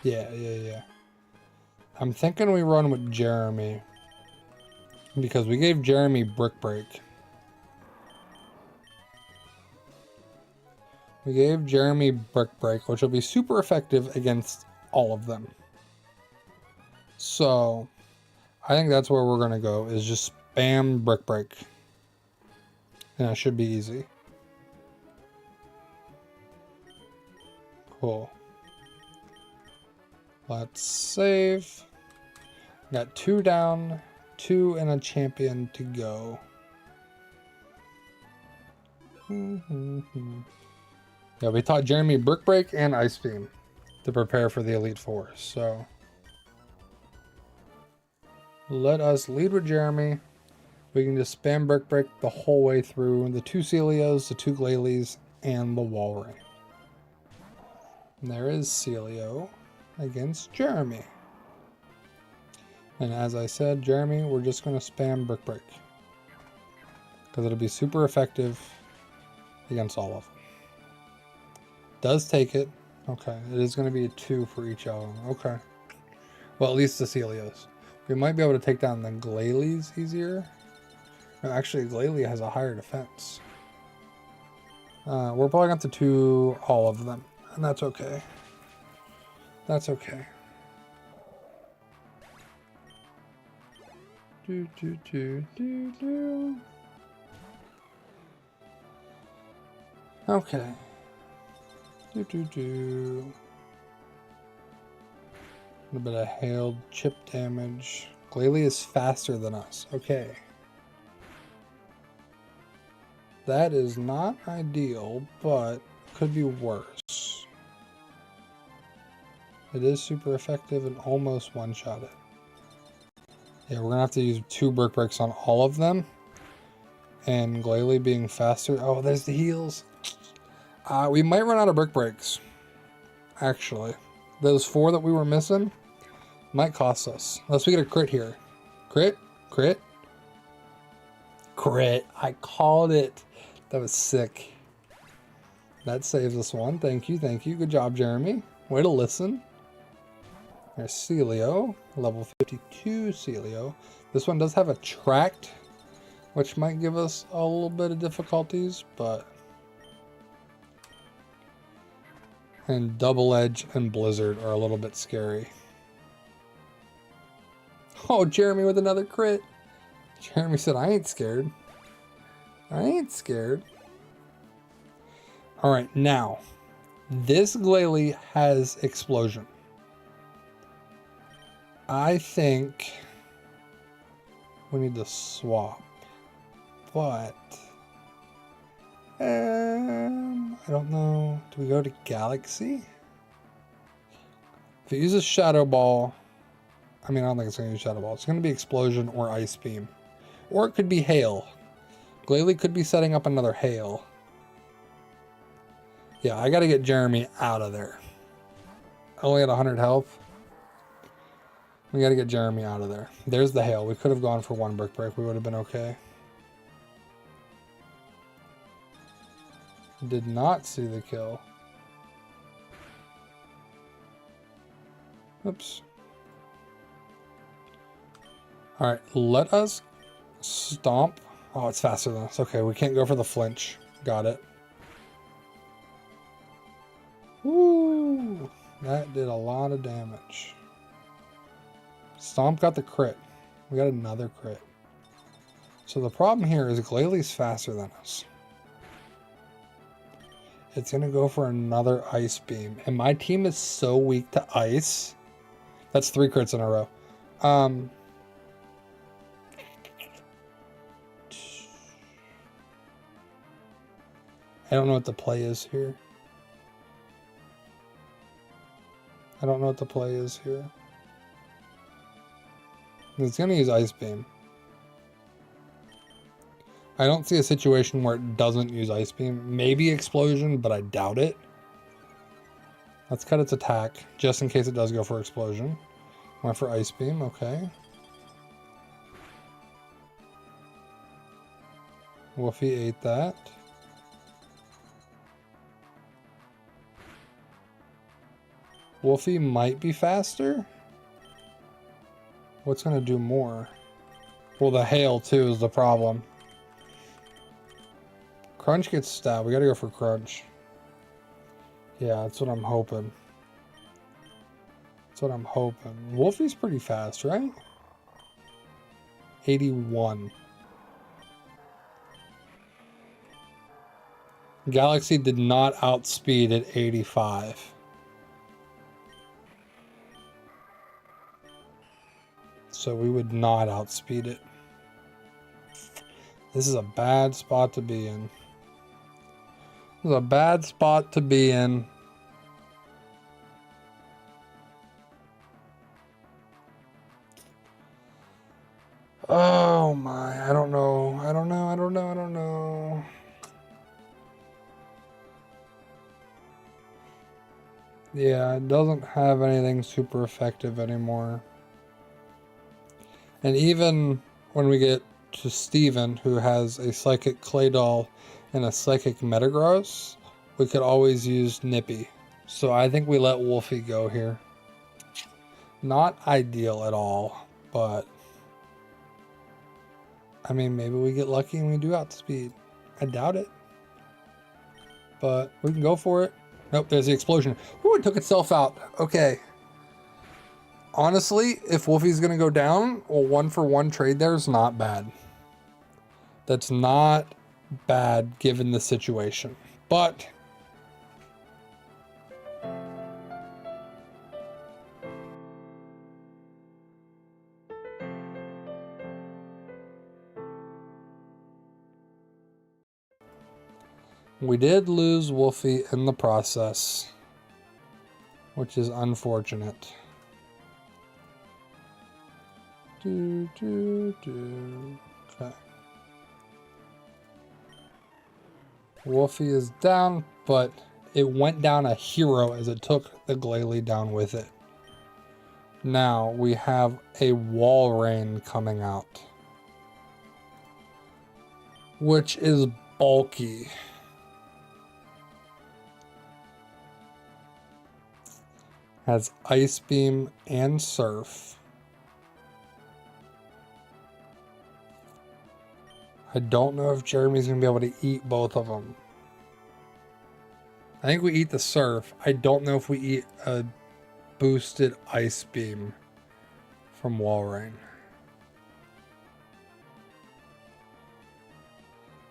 Speaker 1: Yeah. I'm thinking we run with Jeremy. Because we gave Jeremy Brick Break. We gave Jeremy Brick Break, which will be super effective against all of them. So, I think that's where we're going to go, is just spam Brick Break. And that should be easy. Cool. Let's save. Got 2 down, 2 and a champion to go. Yeah, we taught Jeremy Brick Break and Ice Beam to prepare for the Elite Four. So let us lead with Jeremy. We can just spam Brick Break the whole way through the 2 Celios, the 2 Glalie, and the Walrein. And there is Celio against Jeremy. And as I said, Jeremy, we're just going to spam Brick Break. Because it'll be super effective against all of them. Does take it. Okay, it is going to be a 2 for each of them. Okay. Well, at least the Celios. We might be able to take down the Glalies easier. No, actually, Glalie has a higher defense. We're probably going to 2 all of them. And that's okay. That's okay. Okay. A little bit of hailed chip damage. Glalie is faster than us. Okay. That is not ideal, but could be worse. It is super effective and almost one-shot it. Yeah, we're gonna have to use 2 Brick Breaks on all of them. And Glalie being faster. Oh, there's the heals. We might run out of Brick Breaks. Actually. Those 4 that we were missing might cost us. Unless we get a crit here. Crit? Crit? Crit. I called it. That was sick. That saves us 1. Thank you. Good job, Jeremy. Way to listen. There's Celio. Level 52 Celio. This one does have Attract, which might give us a little bit of difficulties, but... And Double Edge and Blizzard are a little bit scary. Oh, Jeremy with another crit. Jeremy said, I ain't scared. I ain't scared. Alright, now. This Glalie has Explosion. I think we need to swap. But... I don't know. Do we go to Galaxy? If it uses Shadow Ball... I mean, I don't think it's going to use Shadow Ball. It's going to be Explosion or Ice Beam. Or it could be Hail. Glalie could be setting up another Hail. Yeah, I got to get Jeremy out of there. Only at 100 health. We got to get Jeremy out of there. There's the Hail. We could have gone for 1 Brick Break. We would have been okay. Did not see the kill. Oops. Alright, let us stomp Oh, it's faster than us. Okay, we can't go for the flinch. Got it. Woo! That did a lot of damage. Stomp got the crit. We got another crit. So the problem here is Glalie faster than us. It's going to go for another Ice Beam. And my team is so weak to Ice. That's 3 crits in a row. I don't know what the play is here. It's going to use Ice Beam. I don't see a situation where it doesn't use Ice Beam. Maybe Explosion, but I doubt it. Let's cut its attack, just in case it does go for Explosion. Went for Ice Beam, okay. Wolfie ate that. Wolfie might be faster. What's going to do more? Well, the hail, too, is the problem. Crunch gets stabbed. We got to go for Crunch. Yeah, that's what I'm hoping. Wolfie's pretty fast, right? 81. Galaxy did not outspeed at 85. So we would not outspeed it. This is a bad spot to be in. Oh my, I don't know. Yeah, it doesn't have anything super effective anymore. And even when we get to Steven, who has a Psychic Clay Doll and a Psychic Metagross, we could always use Nippy. So I think we let Wolfie go here. Not ideal at all, but I mean, maybe we get lucky and we do outspeed. I doubt it, but we can go for it. Nope, there's the explosion. Ooh, it took itself out. Okay. Honestly, if Wolfie's going to go down, well, 1-for-1 trade there is not bad. That's not bad given the situation. But we did lose Wolfie in the process, which is unfortunate. Okay. Wolfie is down, but it went down a hero as it took the Glalie down with it. Now we have a Walrein coming out, which is bulky. Has Ice Beam and Surf. I don't know if Jeremy's going to be able to eat both of them. I think we eat the Surf. I don't know if we eat a boosted Ice Beam from Walrein.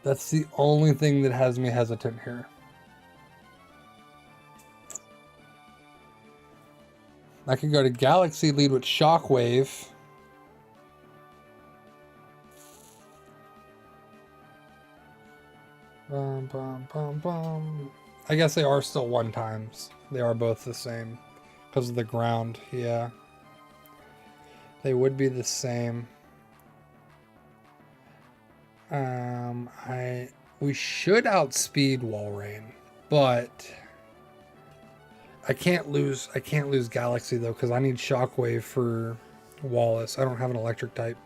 Speaker 1: That's the only thing that has me hesitant here. I could go to Galaxy, lead with Shockwave. I guess they are still 1-times. They are both the same because of the ground. Yeah, they would be the same. We should outspeed Walrein, but I can't lose Galaxy though because I need Shockwave for Wallace. I don't have an electric type.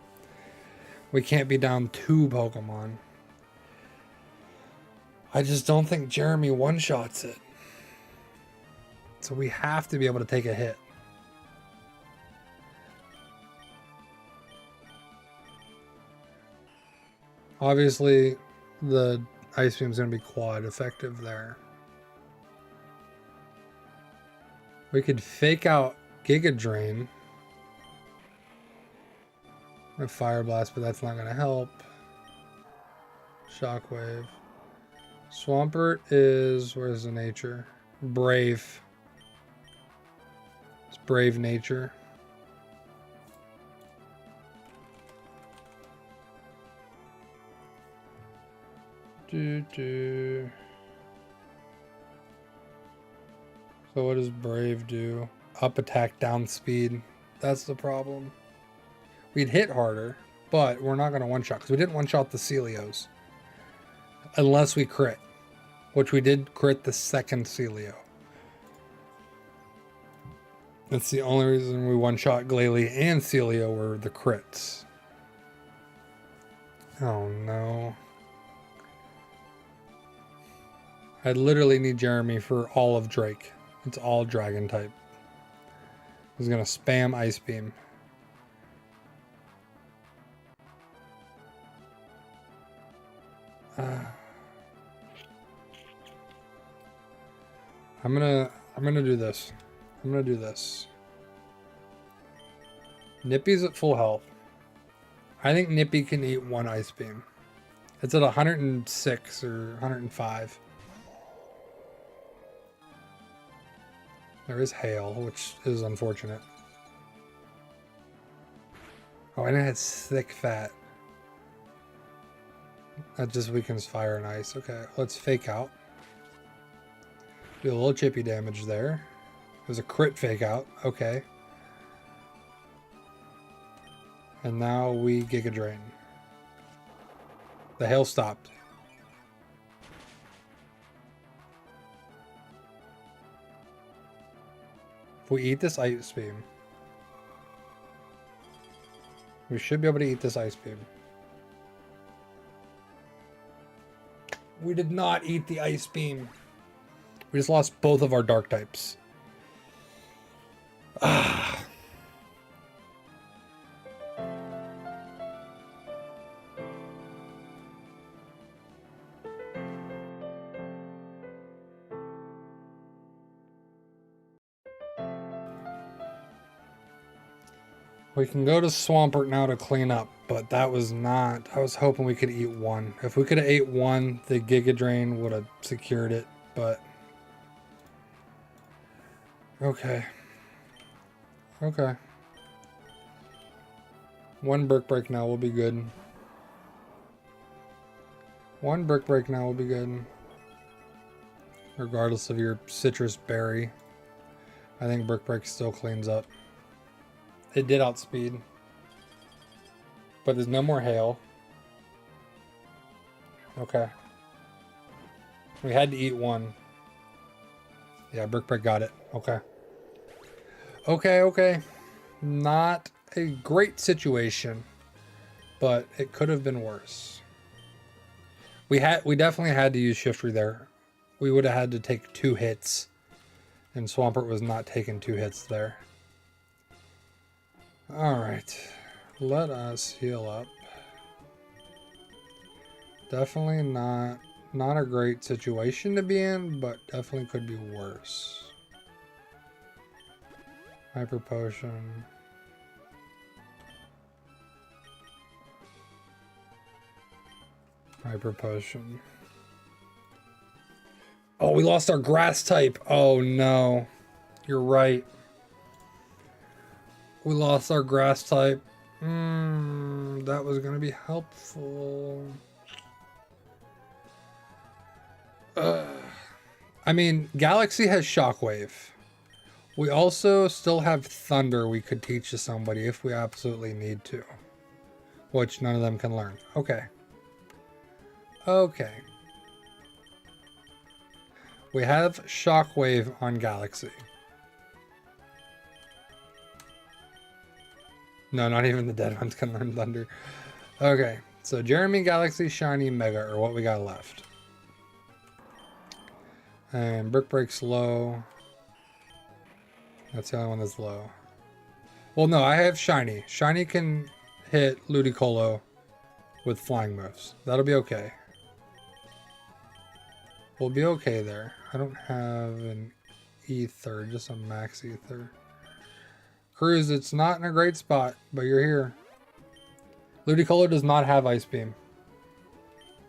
Speaker 1: We can't be down 2 Pokemon. I just don't think Jeremy one-shots it. So we have to be able to take a hit. Obviously, the Ice Beam is going to be quad effective there. We could fake out Giga Drain. A Fire Blast, but that's not going to help. Shockwave. Swampert is... Where's the nature? Brave. It's Brave nature. So what does Brave do? Up attack, down speed. That's the problem. We'd hit harder, but we're not going to one-shot because we didn't one-shot the Celios. Unless we crit, which we did crit the second Celio. That's the only reason we one-shot Glalie and Celio were the crits. Oh no. I literally need Jeremy for all of Drake. It's all dragon type. He's gonna spam Ice Beam. I'm gonna do this. I'm gonna do this. Nippy's at full health. I think Nippy can eat one Ice Beam. It's at 106 or 105. There is hail, which is unfortunate. Oh, and it has thick fat. That just weakens fire and ice. Okay, let's fake out. Do a little chippy damage there. There's a crit fake out. Okay. And now we Giga Drain. The hail stopped. If we eat this Ice Beam, we should be able to eat this Ice Beam. We did not eat the Ice Beam. We just lost both of our dark types. Ah. We can go to Swampert now to clean up, but that was not... I was hoping we could eat one. If we could have ate one, the Giga Drain would have secured it, but... Okay. Okay. One Brick Break now will be good. One Brick Break now will be good. Regardless of your Citrus Berry. I think Brick Break still cleans up. It did outspeed. But there's no more hail. Okay. We had to eat one. Yeah, Brick Break got it. Okay. Okay, okay. Not a great situation, but it could have been worse. We definitely had to use Shiftry there. We would have had to take 2 hits, and Swampert was not taking 2 hits there. Alright, let us heal up. Definitely not a great situation to be in, but definitely could be worse. Hyper Potion. Hyper Potion. Oh, we lost our grass type. Oh no. You're right. We lost our grass type. That was going to be helpful. I mean, Galaxy has Shockwave. We also still have Thunder we could teach to somebody if we absolutely need to. Which none of them can learn. Okay. Okay. We have Shockwave on Galaxy. No, not even the dead ones can learn Thunder. Okay, so Jeremy, Galaxy, Shiny, Mega are what we got left. And Brick Break's low. That's the only one that's low. Well, no, I have Shiny. Shiny can hit Ludicolo. with flying moves. That'll be okay. We'll be okay there. I don't have an ether, just a max ether. Cruz, it's not in a great spot, but you're here. Ludicolo does not have Ice Beam.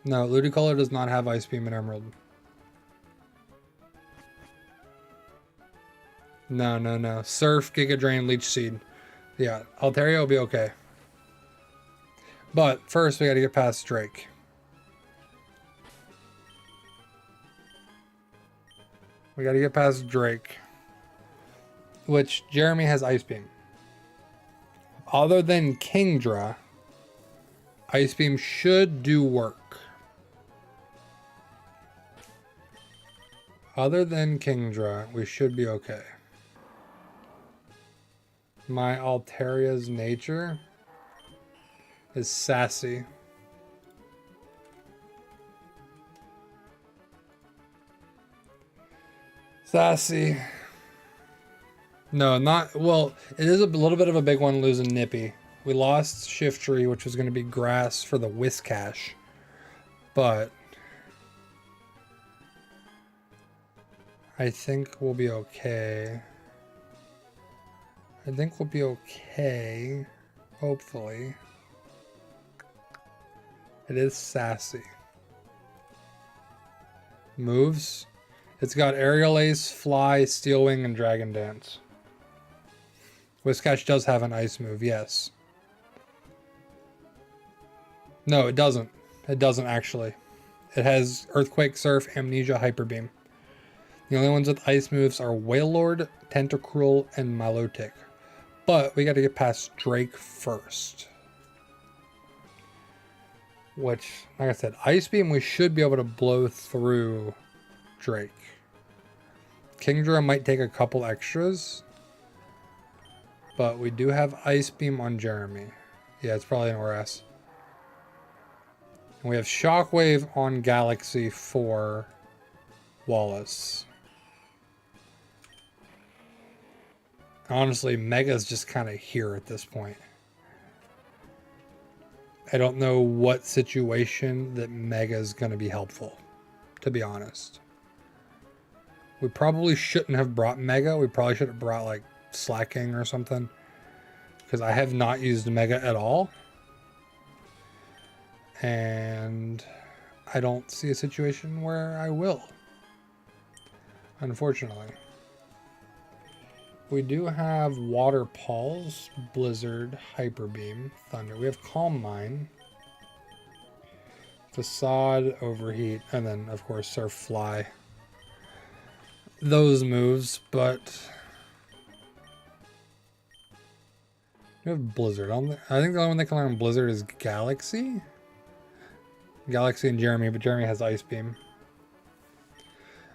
Speaker 1: No, Ludicolo does not have Ice Beam in Emerald. No, no, no. Surf, Giga Drain, Leech Seed. Yeah, Altaria will be okay. But first, we got to get past Drake. We got to get past Drake. Which Jeremy has Ice Beam. Other than Kingdra, Ice Beam should do work. Other than Kingdra, we should be okay. My Altaria's nature is sassy. Sassy. No, not... Well, it is a little bit of a big one losing Nippy. We lost Shiftry, which was going to be grass for the Whiscash. But I think we'll be okay. I think we'll be okay. Hopefully. It is sassy. Moves. It's got Aerial Ace, Fly, Steel Wing, and Dragon Dance. Whiscash does have an ice move, yes. No, it doesn't. It doesn't actually. It has Earthquake, Surf, Amnesia, Hyper Beam. The only ones with ice moves are Wailord, Tentacruel, and Milotic. But we got to get past Drake first. Which, like I said, Ice Beam we should be able to blow through Drake. Kingdra might take a couple extras. But we do have Ice Beam on Jeremy. Yeah, it's probably an ORS. And we have Shockwave on Galaxy for Wallace. Honestly, Mega's just kind of here at this point. I don't know what situation that Mega's going to be helpful, to be honest. We probably shouldn't have brought Mega. We probably should have brought like Slacking or something. Because I have not used Mega at all. And I don't see a situation where I will. Unfortunately. We do have Water Pulse, Blizzard, Hyper Beam, Thunder. We have Calm Mind, Facade, Overheat, and then of course Surf, Fly. Those moves, but we have Blizzard. I think the only one that can learn Blizzard is Galaxy. Galaxy and Jeremy, but Jeremy has Ice Beam.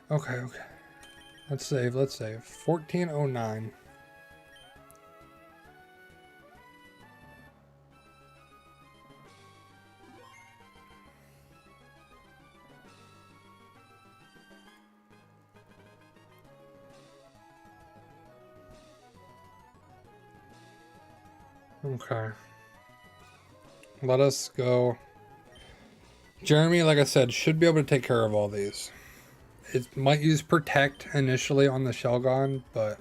Speaker 1: Okay, okay. Let's save, let's save. 1409. Okay. Let us go. Jeremy, like I said, should be able to take care of all these. It might use Protect initially on the Shelgon, but...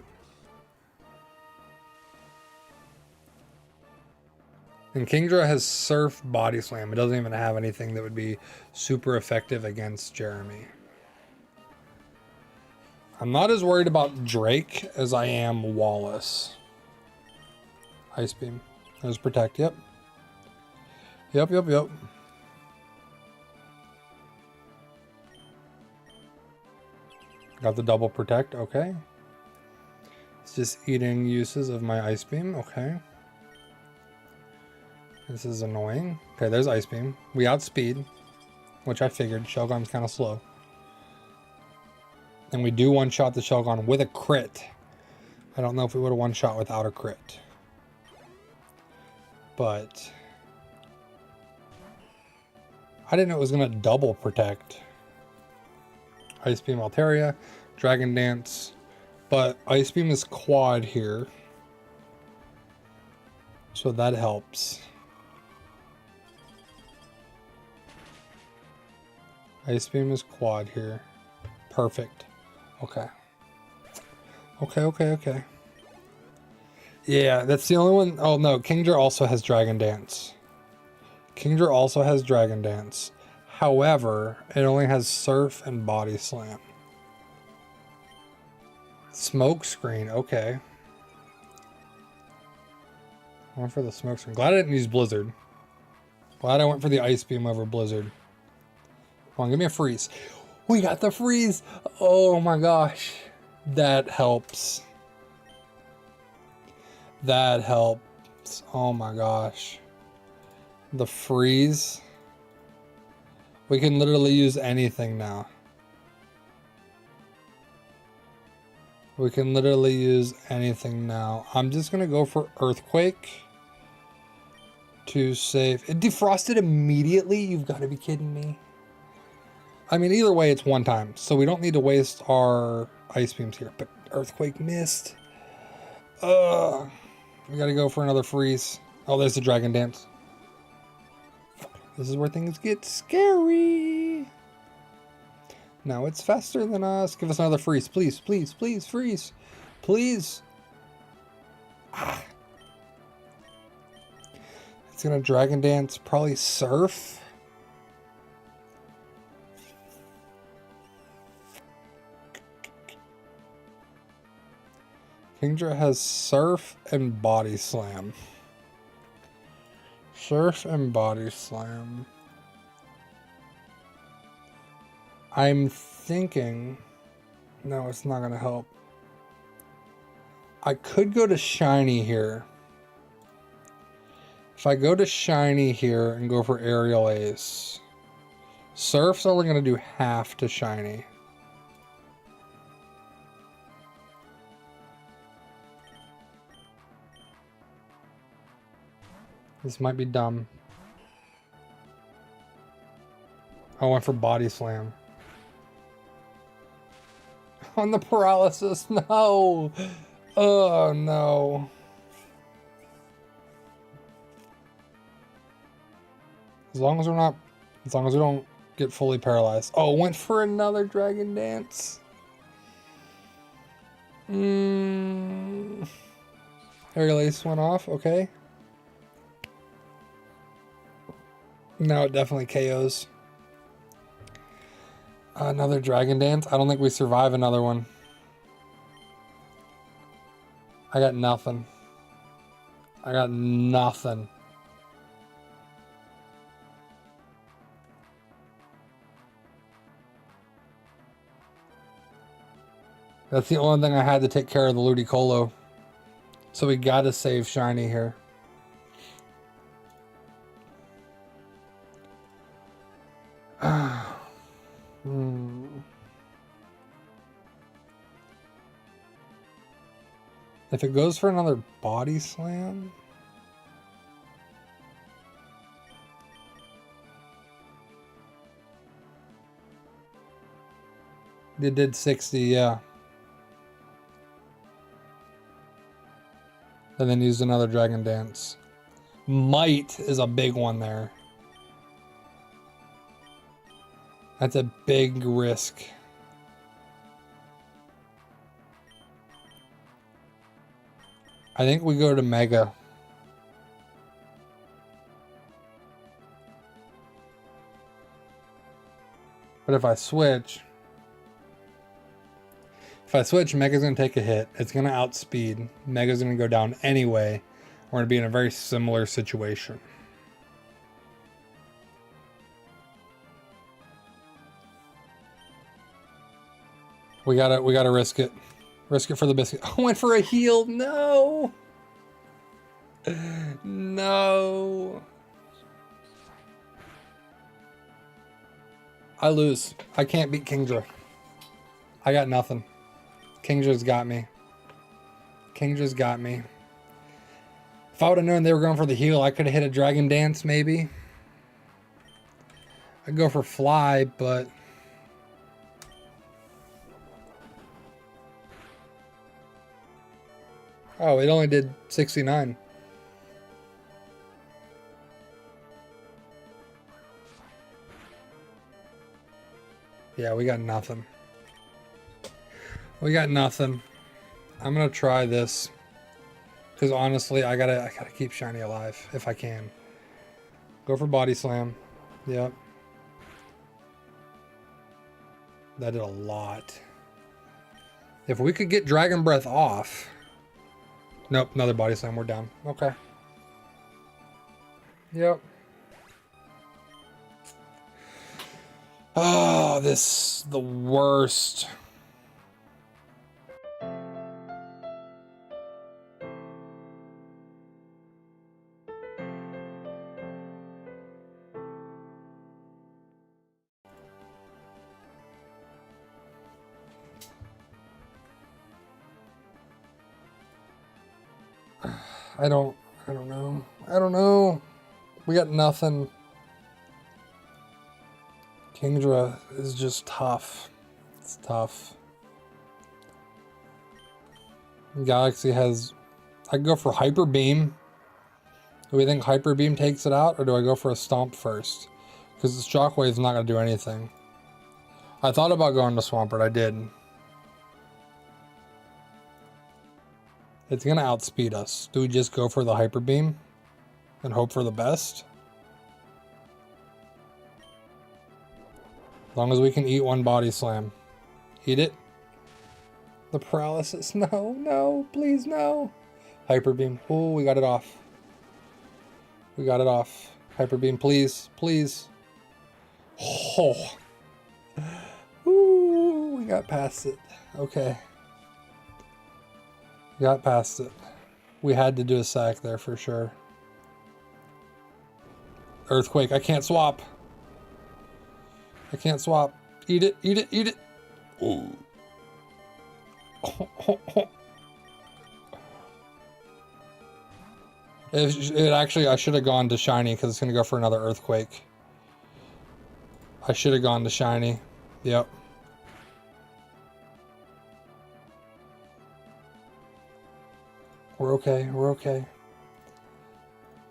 Speaker 1: And Kingdra has Surf, Body Slam. It doesn't even have anything that would be super effective against Jeremy. I'm not as worried about Drake as I am Wallace. Ice Beam. There's Protect, yep. Yep. Got the double Protect, okay. It's just eating uses of my Ice Beam, okay. This is annoying. Okay, there's Ice Beam. We outspeed, which I figured. Shelgon's kind of slow. And we do one-shot the Shelgon with a crit. I don't know if we would have one-shot without a crit. But I didn't know it was going to double Protect. Ice Beam Altaria, Dragon Dance, but Ice Beam is quad here, so that helps. Ice Beam is quad here. Perfect. Okay. Okay. Yeah, that's the only one. Oh no, Kingdra also has Dragon Dance. Kingdra also has Dragon Dance. However, it only has Surf and Body Slam. Smoke Screen, okay. I went for the Smoke Screen. Glad I didn't use Blizzard. Glad I went for the Ice Beam over Blizzard. Come on, give me a freeze. We got the freeze! Oh my gosh. That helps. That helps. Oh my gosh. The freeze. We can literally use anything now. We can literally use anything now. I'm just gonna go for Earthquake to save. It defrosted immediately? You've got to be kidding me. I mean, either way, it's one time, so we don't need to waste our Ice Beams here. But Earthquake missed. We gotta go for another freeze. Oh, there's the Dragon Dance. This is where things get scary. Now it's faster than us. Give us another freeze. Please, please, please, freeze. Please. Ah. It's gonna Dragon Dance, probably Surf. Kingdra has Surf and Body Slam. Surf and Body Slam. I'm thinking... No, it's not going to help. I could go to Shiny here. If I go to Shiny here and go for Aerial Ace, Surf's only going to do half to Shiny. This might be dumb. I went for Body Slam. On the paralysis, no! Oh no. As long as we don't get fully paralyzed. Oh, went for another Dragon Dance. Aerial Ace went off, okay. Now it definitely KOs. Another Dragon Dance? I don't think we survive another one. I got nothing. I got nothing. That's the only thing I had to take care of the Ludicolo. So we gotta save Shiny here. If it goes for another Body Slam... It did 60, yeah. And then used another Dragon Dance. Might is a big one there. That's a big risk. I think we go to Mega. But if I switch, Mega's going to take a hit. It's going to outspeed. Mega's going to go down anyway. We're going to be in a very similar situation. We gotta risk it. Risk it for the biscuit. I went for a heal. No. No. I lose. I can't beat Kingdra. I got nothing. Kingdra's got me. Kingdra's got me. If I would have known they were going for the heal, I could have hit a Dragon Dance maybe. I'd go for Fly, but... Oh, it only did 69. Yeah, we got nothing. We got nothing. I'm gonna try this. Because honestly, I gotta keep shiny alive if I can. Go for body slam. Yep. That did a lot. If we could get Dragon Breath off. Nope, another body slam. We're down. Okay. Yep. Oh, this is the worst. I don't know. I don't know. We got nothing. Kingdra is just tough. It's tough. Galaxy has... I go for Hyper Beam. Do we think Hyper Beam takes it out, or do I go for a Stomp first? Because this Shockwave's not going to do anything. I thought about going to Swampert. I did. It's going to outspeed us. Do we just go for the Hyper Beam and hope for the best? As long as we can eat one body slam. Eat it. The paralysis. No, no, please no. Hyper Beam. Oh, we got it off. We got it off. Hyper Beam, please, please. Oh. Ooh, we got past it. Okay. Got past it. We had to do a sack there for sure. Earthquake. I can't swap. I can't swap. Eat it, eat it, eat it. Ooh. It actually, I should have gone to shiny because it's going to go for another earthquake. I should have gone to shiny. Yep. We're okay. We're okay.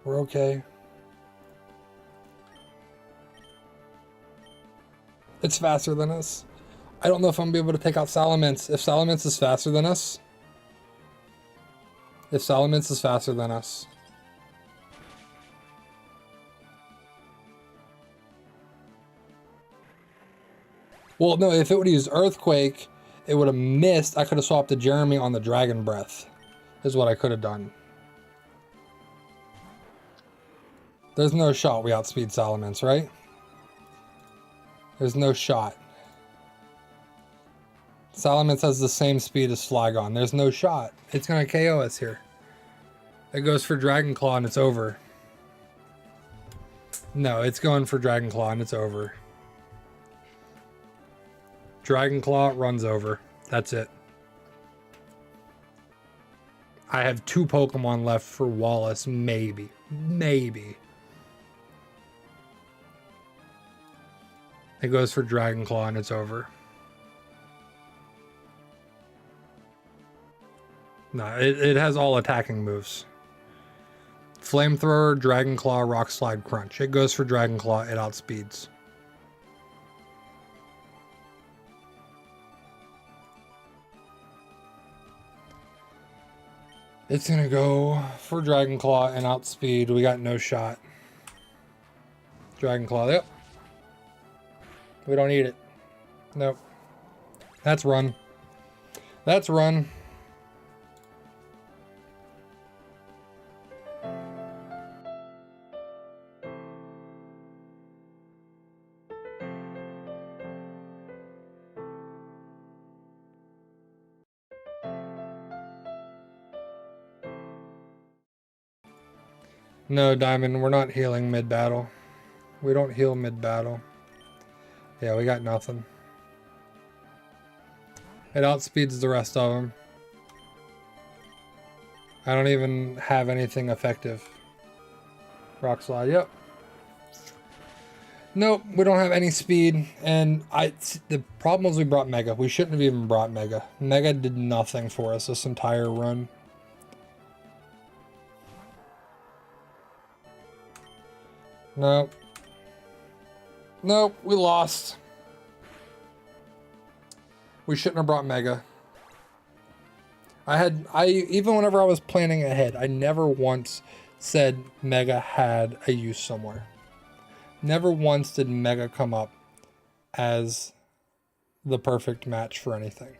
Speaker 1: We're okay. It's faster than us. I don't know if I'm going to be able to take out Salamence. If Salamence is faster than us. If Salamence is faster than us. Well, no, if it would have used Earthquake, it would have missed. I could have swapped to Jeremy on the Dragon Breath. Is what I could have done. There's no shot we outspeed Salamence, right? There's no shot. Salamence has the same speed as Flygon. There's no shot. It's going to KO us here. It goes for Dragon Claw and it's over. No, it's going for Dragon Claw and it's over. Dragon Claw runs over. That's it. I have 2 Pokemon left for Wallace. Maybe. Maybe. It goes for Dragon Claw and it's over. No, it has all attacking moves. Flamethrower, Dragon Claw, Rock Slide, Crunch. It goes for Dragon Claw. It outspeeds. It's gonna go for Dragon Claw and outspeed. We got no shot. Dragon Claw, yep. We don't need it. Nope. That's run. That's run. No, Diamond, we're not healing mid-battle. We don't heal mid-battle. Yeah, we got nothing. It outspeeds the rest of them. I don't even have anything effective. Rock Slide, yep. Nope, we don't have any speed. And the problem was we brought Mega. We shouldn't have even brought Mega. Mega did nothing for us this entire run. Nope. Nope, we lost. We shouldn't have brought Mega. Even whenever I was planning ahead, I never once said Mega had a use somewhere. Never once did Mega come up as the perfect match for anything.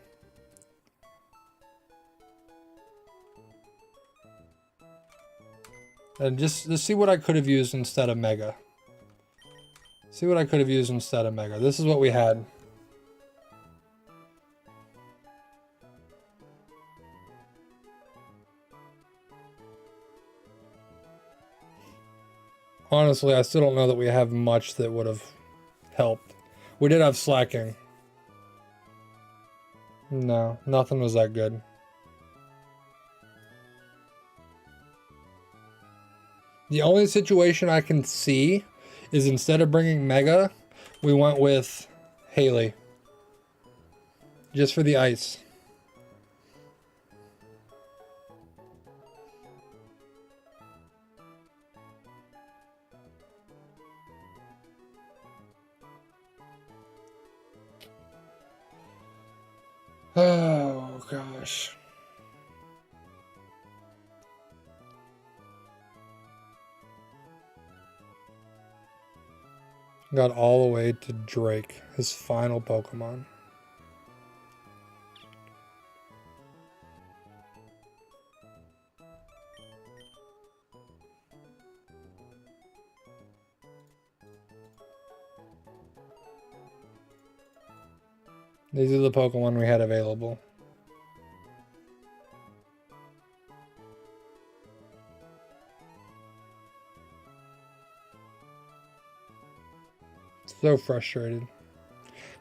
Speaker 1: And just see what I could have used instead of Mega. See what I could have used instead of Mega. This is what we had. Honestly, I still don't know that we have much that would have helped. We did have slacking. No, nothing was that good. The only situation I can see is instead of bringing Mega, we went with Haley. Just for the ice. Oh, gosh. Got all the way to Drake, his final Pokemon. These are the Pokemon we had available. So frustrated.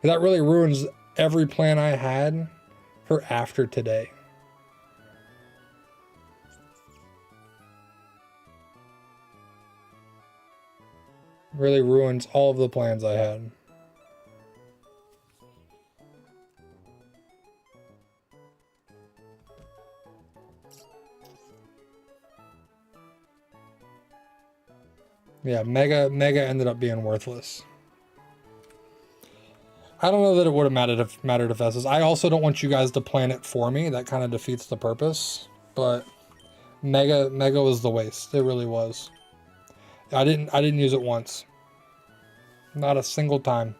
Speaker 1: That really ruins every plan I had for after today. Really ruins all of the plans I had. Yeah, Mega ended up being worthless. I don't know that it would have mattered if SS. I also don't want you guys to plan it for me. That kind of defeats the purpose. But Mega was the waste. It really was. I didn't use it once. Not a single time.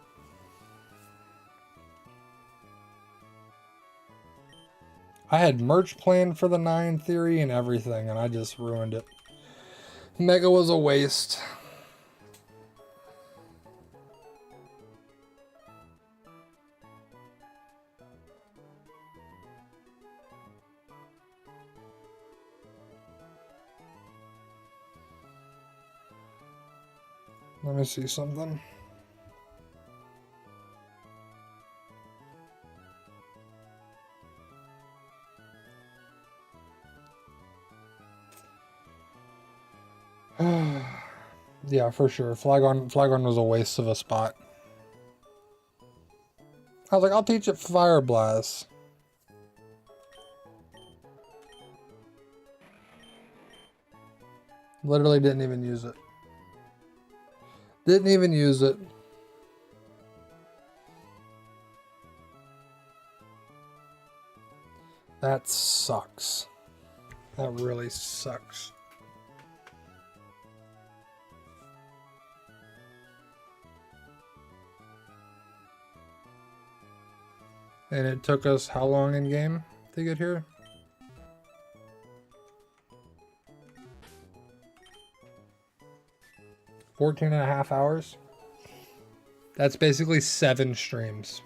Speaker 1: I had merch planned for the 9 theory and everything, and I just ruined it. Mega was a waste. Let me see something. Yeah, for sure. Flagon was a waste of a spot. I was like, I'll teach it Fire Blast. Literally didn't even use it. Didn't even use it. That sucks. That really sucks. And it took us how long in game to get here? $14.5 hours. That's basically 7 streams.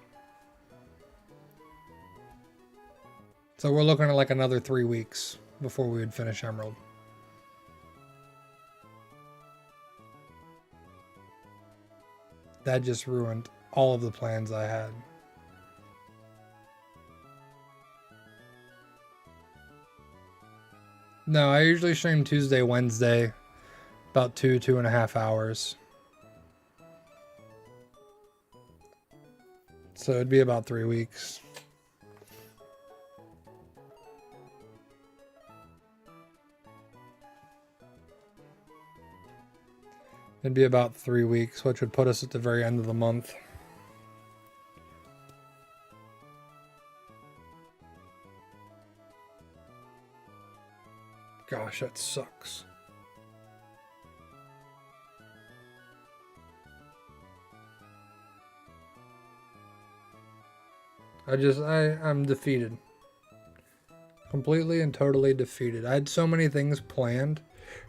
Speaker 1: So we're looking at like another 3 weeks before we would finish Emerald. That just ruined all of the plans I had. No, I usually stream Tuesday, Wednesday, about 2.5 hours. So it'd be about 3 weeks. It'd be about 3 weeks, which would put us at the very end of the month. Gosh, that sucks. I'm defeated. Completely and totally defeated. I had so many things planned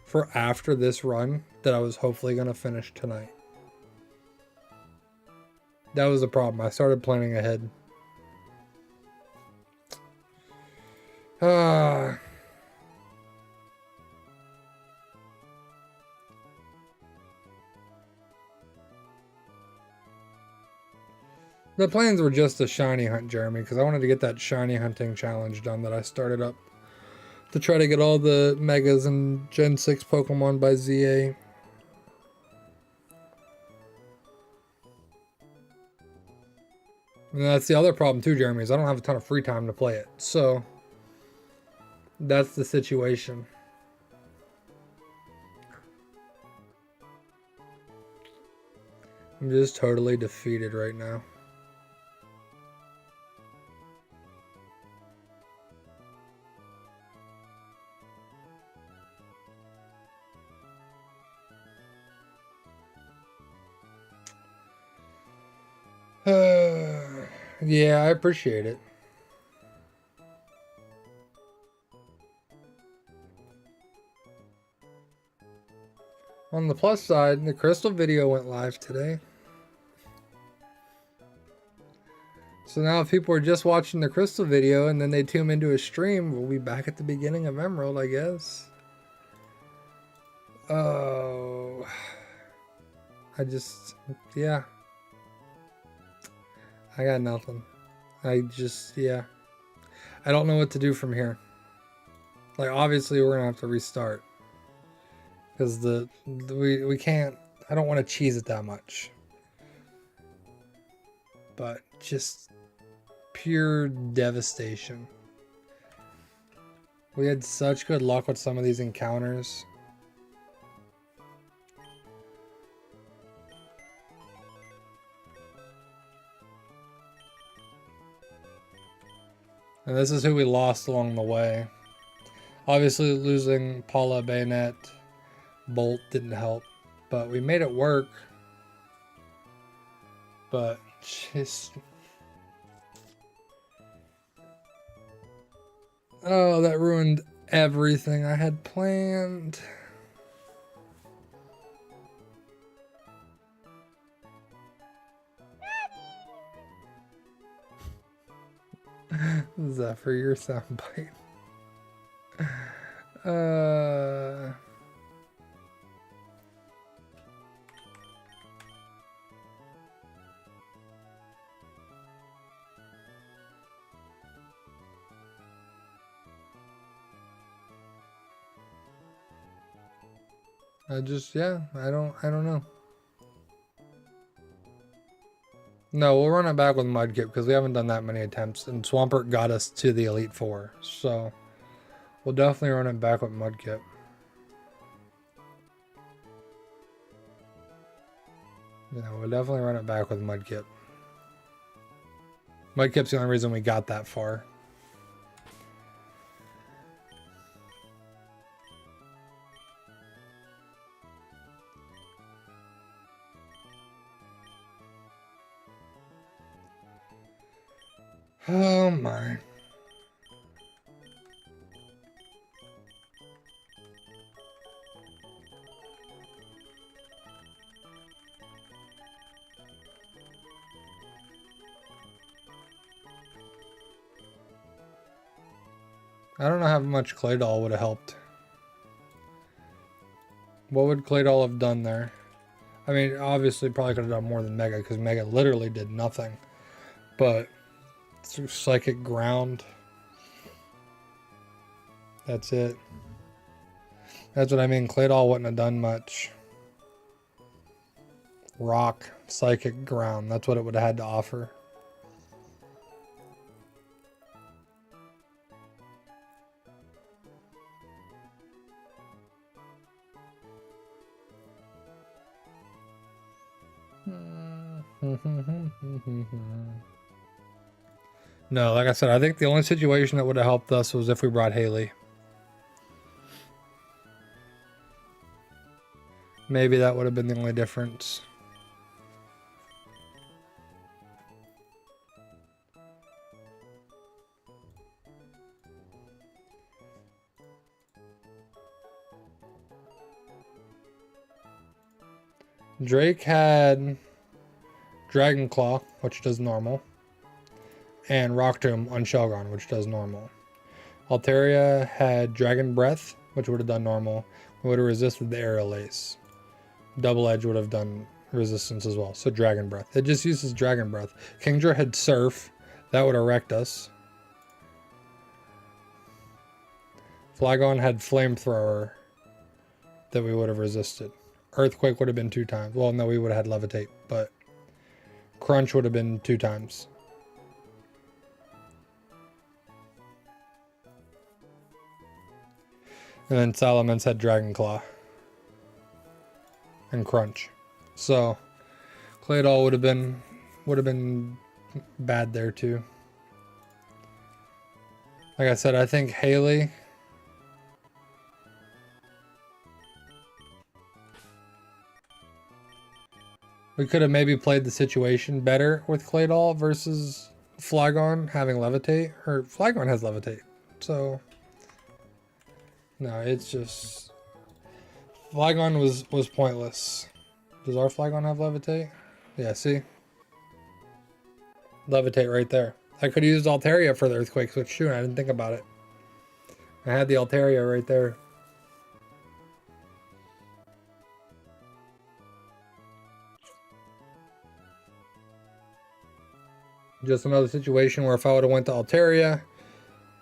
Speaker 1: for after this run that I was hopefully going to finish tonight. That was the problem. I started planning ahead. The plans were just a shiny hunt, Jeremy, because I wanted to get that shiny hunting challenge done that I started up to try to get all the Megas and Gen 6 Pokemon by ZA. And that's the other problem too, Jeremy, is I don't have a ton of free time to play it. So that's the situation. I'm just totally defeated right now. Yeah, I appreciate it. On the plus side, the Crystal video went live today. So now if people are just watching the Crystal video and then they tune into a stream, we'll be back at the beginning of Emerald, I guess. Oh. Yeah. I got nothing. Yeah. I don't know what to do from here. Like, obviously, we're gonna have to restart. Because we can't, I don't want to cheese it that much. But just pure devastation. We had such good luck with some of these encounters. And this is who we lost along the way. Obviously losing Paula, Bayonet, Bolt didn't help. But we made it work. But just... Oh, that ruined everything I had planned. Is that for your soundbite? I don't know. No, we'll run it back with Mudkip because we haven't done that many attempts, and Swampert got us to the Elite Four, so we'll definitely run it back with Mudkip. Yeah, we'll definitely run it back with Mudkip. Mudkip's the only reason we got that far. Oh my. I don't know how much Claydol would have helped. What would Claydol have done there? I mean, obviously probably could have done more than Mega because Mega literally did nothing. But through Psychic Ground, that's it. That's what I mean. Claydol wouldn't have done much. Rock, Psychic Ground. That's what it would have had to offer. No, like I said, I think the only situation that would have helped us was if we brought Haley. Maybe that would have been the only difference. Drake had Dragon Claw, which does normal, and Rock Tomb on Shelgon, which does normal. Altaria had Dragon Breath, which would have done normal. It would have resisted the Aerial Ace. Double Edge would have done resistance as well. So Dragon Breath. It just uses Dragon Breath. Kingdra had Surf. That would have wrecked us. Flygon had Flamethrower that we would have resisted. Earthquake would have been 2 times. Well, no, we would have had Levitate, but Crunch would have been 2 times. And then Salamence had Dragon Claw and Crunch. So Claydol would have been bad there too. Like I said, I think Haley we could have maybe played the situation better with Claydol versus Flygon having Levitate. Or Flygon has Levitate. So no, it's just Flygon was pointless. Does our Flygon have Levitate? Yeah, see? Levitate right there. I could have used Altaria for the Earthquake Switch too, and I didn't think about it. I had the Altaria right there. Just another situation where if I would have went to Altaria,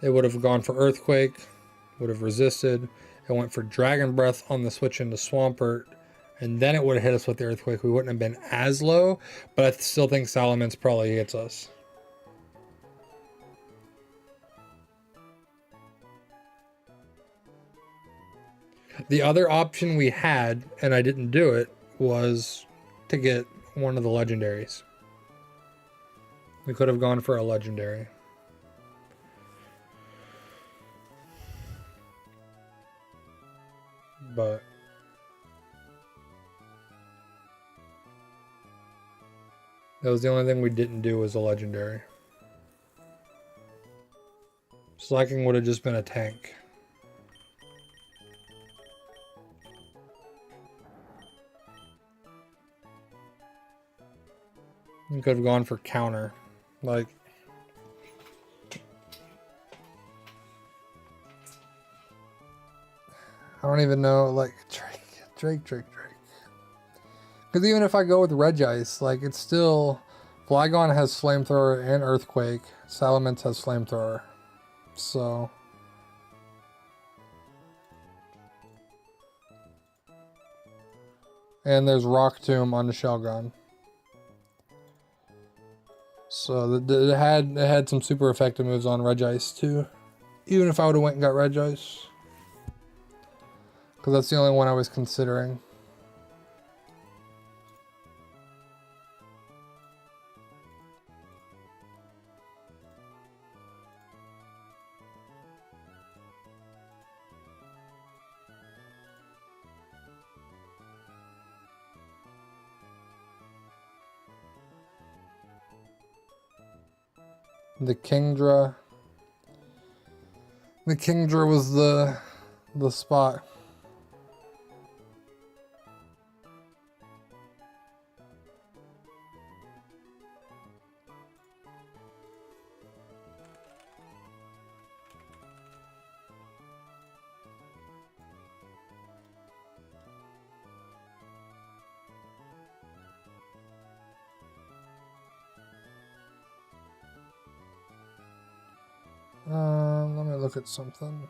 Speaker 1: it would have gone for Earthquake, would have resisted. It went for Dragon Breath on the switch into Swampert, and then it would have hit us with the Earthquake. We wouldn't have been as low, but I still think Salamence probably hits us. The other option we had, and I didn't do it, was to get one of the legendaries. We could have gone for a legendary. But that was the only thing we didn't do was a legendary. Slacking would have just been a tank. We could have gone for counter. Like, I don't even know, like, Drake. Because even if I go with Regice, like, it's still, Flygon has Flamethrower and Earthquake. Salamence has Flamethrower. So, and there's Rock Tomb on the Shelgon. So it had some super effective moves on Regice too. Even if I would have went and got Regice. Because that's the only one I was considering. The Kingdra. The Kingdra was the spot. Let me look at something.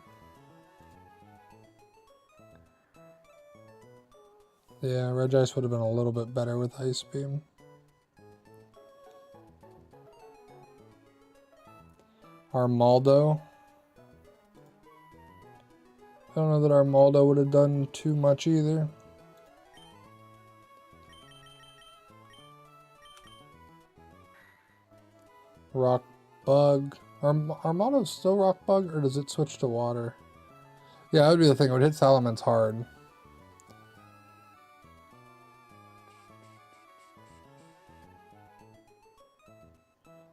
Speaker 1: Yeah, Regice would have been a little bit better with Ice Beam. Armaldo. I don't know that Armaldo would have done too much either. Rock Bug. Armado's still Rock Bug, or does it switch to water? Yeah, that would be the thing. It would hit Salamence hard.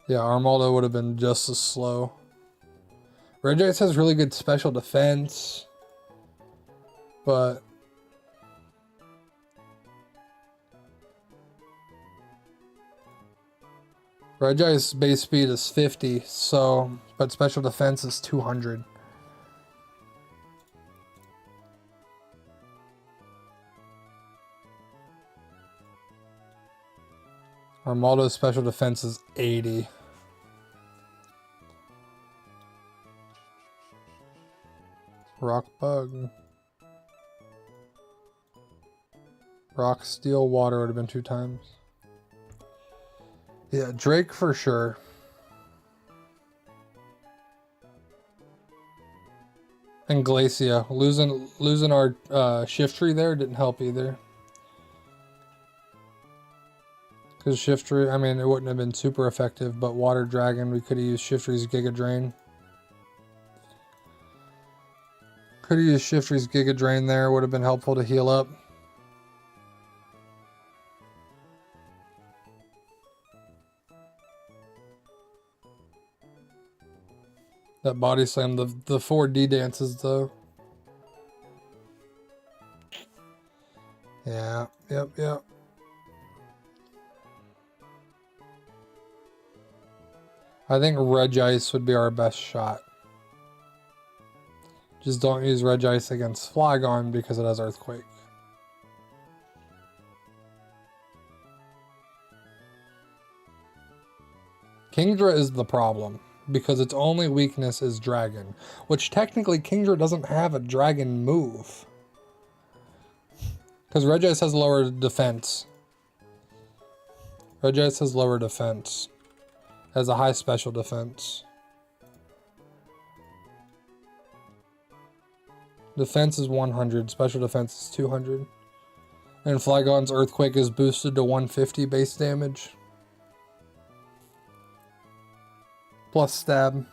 Speaker 1: Yeah, Armaldo would have been just as slow. Regice has really good special defense, but Regice's base speed is 50, so but special defense is 200. Armaldo's special defense is 80. Rock Bug. Rock, Steel, Water would have been 2 times. Yeah, Drake for sure. And Glacia. Losing our shift tree there didn't help either. Because shift tree, I mean, it wouldn't have been super effective, but Water Dragon, we could have used shift tree's Giga Drain. Could have used shift tree's Giga Drain there, would have been helpful to heal up. That body slam, the 4D dances though. Yeah, yep. I think Regice would be our best shot. Just don't use Regice against Flygon because it has Earthquake. Kingdra is the problem because its only weakness is Dragon, which technically Kingdra doesn't have a Dragon move. Because Regice has lower defense. Regice has lower defense. Has a high special defense. Defense is 100, special defense is 200. And Flygon's Earthquake is boosted to 150 base damage. Plus stab.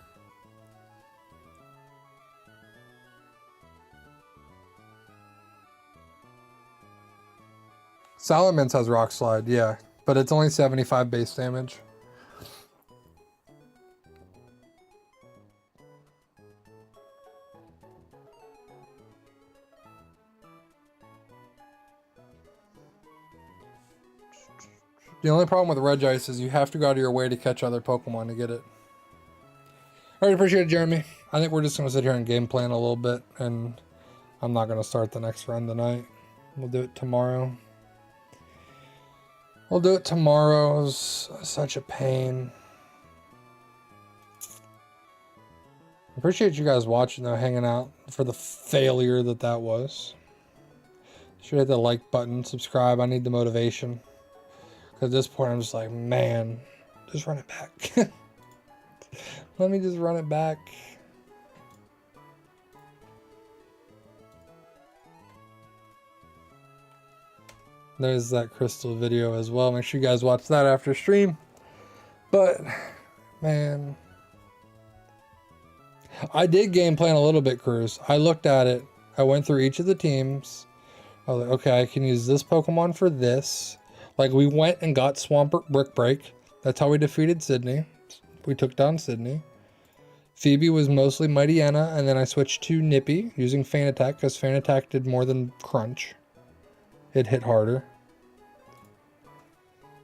Speaker 1: Salamence has Rock Slide, yeah. But it's only 75 base damage. The only problem with Regice is you have to go out of your way to catch other Pokemon to get it. Alright, appreciate it, Jeremy. I think we're just going to sit here and game plan a little bit, and I'm not going to start the next run tonight. We'll do it tomorrow. We'll do it tomorrow. It's such a pain. Appreciate you guys watching, though, hanging out for the failure that was. Should hit the like button, subscribe. I need the motivation. Because at this point, I'm just like, man, just run it back. Let me just run it back. There's that crystal video as well. Make sure you guys watch that after stream. But, man, I did game plan a little bit, Cruz. I looked at it. I went through each of the teams. I was like, okay, I can use this Pokemon for this. Like, we went and got Swampert Brick Break. That's how we defeated Sydney. We took down Sydney. Phoebe was mostly Mightyena, and then I switched to Nippy using Feint Attack, because Feint Attack did more than Crunch. It hit harder.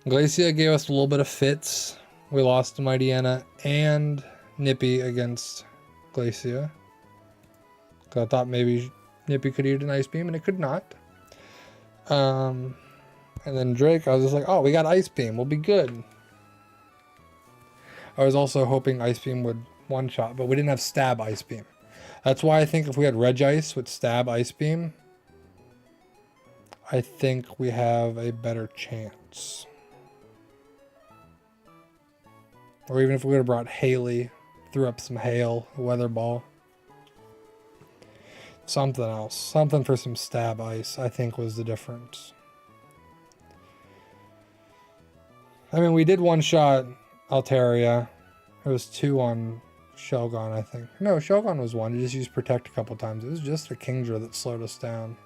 Speaker 1: Glacia gave us a little bit of fits. We lost to Mightyena and Nippy against Glacia. I thought maybe Nippy could eat an Ice Beam, and it could not. And then Drake, I was just like, oh, we got Ice Beam. We'll be good. I was also hoping Ice Beam would one-shot, but we didn't have Stab Ice Beam. That's why I think if we had Regice with Stab Ice Beam, I think we have a better chance. Or even if we would have brought Haley, threw up some Hail, Weather Ball. Something else. Something for some Stab Ice, I think was the difference. I mean, we did one-shot Altaria. It was 2 on Shelgon, I think. No, Shelgon was 1. You just used Protect a couple times. It was just the Kingdra that slowed us down.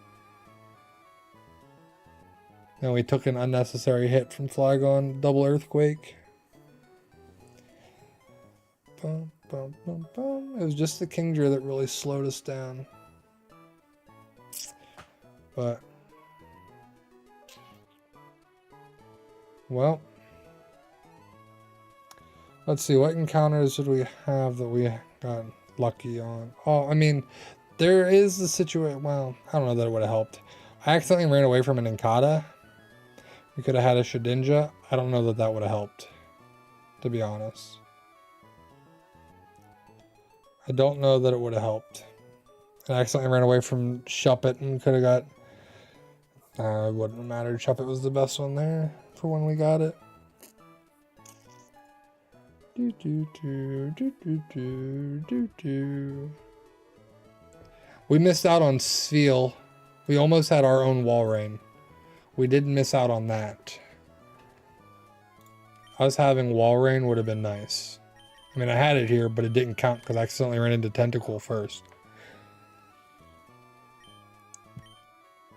Speaker 1: And we took an unnecessary hit from Flygon. Double Earthquake. bum, bum, bum, bum. It was just the Kingdra that really slowed us down. But, well, let's see. What encounters did we have that we got lucky on? Oh, I mean, there is the situation. Well, I don't know that it would have helped. I accidentally ran away from an Inkata. We could have had a Shedinja. I don't know that that would have helped, to be honest. I don't know that it would have helped. I accidentally ran away from Shuppet and could have got... it wouldn't have mattered. Shuppet was the best one there for when we got it. Do, do, do, do, do, do, do, do. We missed out on Sfeel. We almost had our own Walrein. We did miss out on that. Us having Walrein would have been nice. I mean, I had it here, but it didn't count because I accidentally ran into Tentacle first.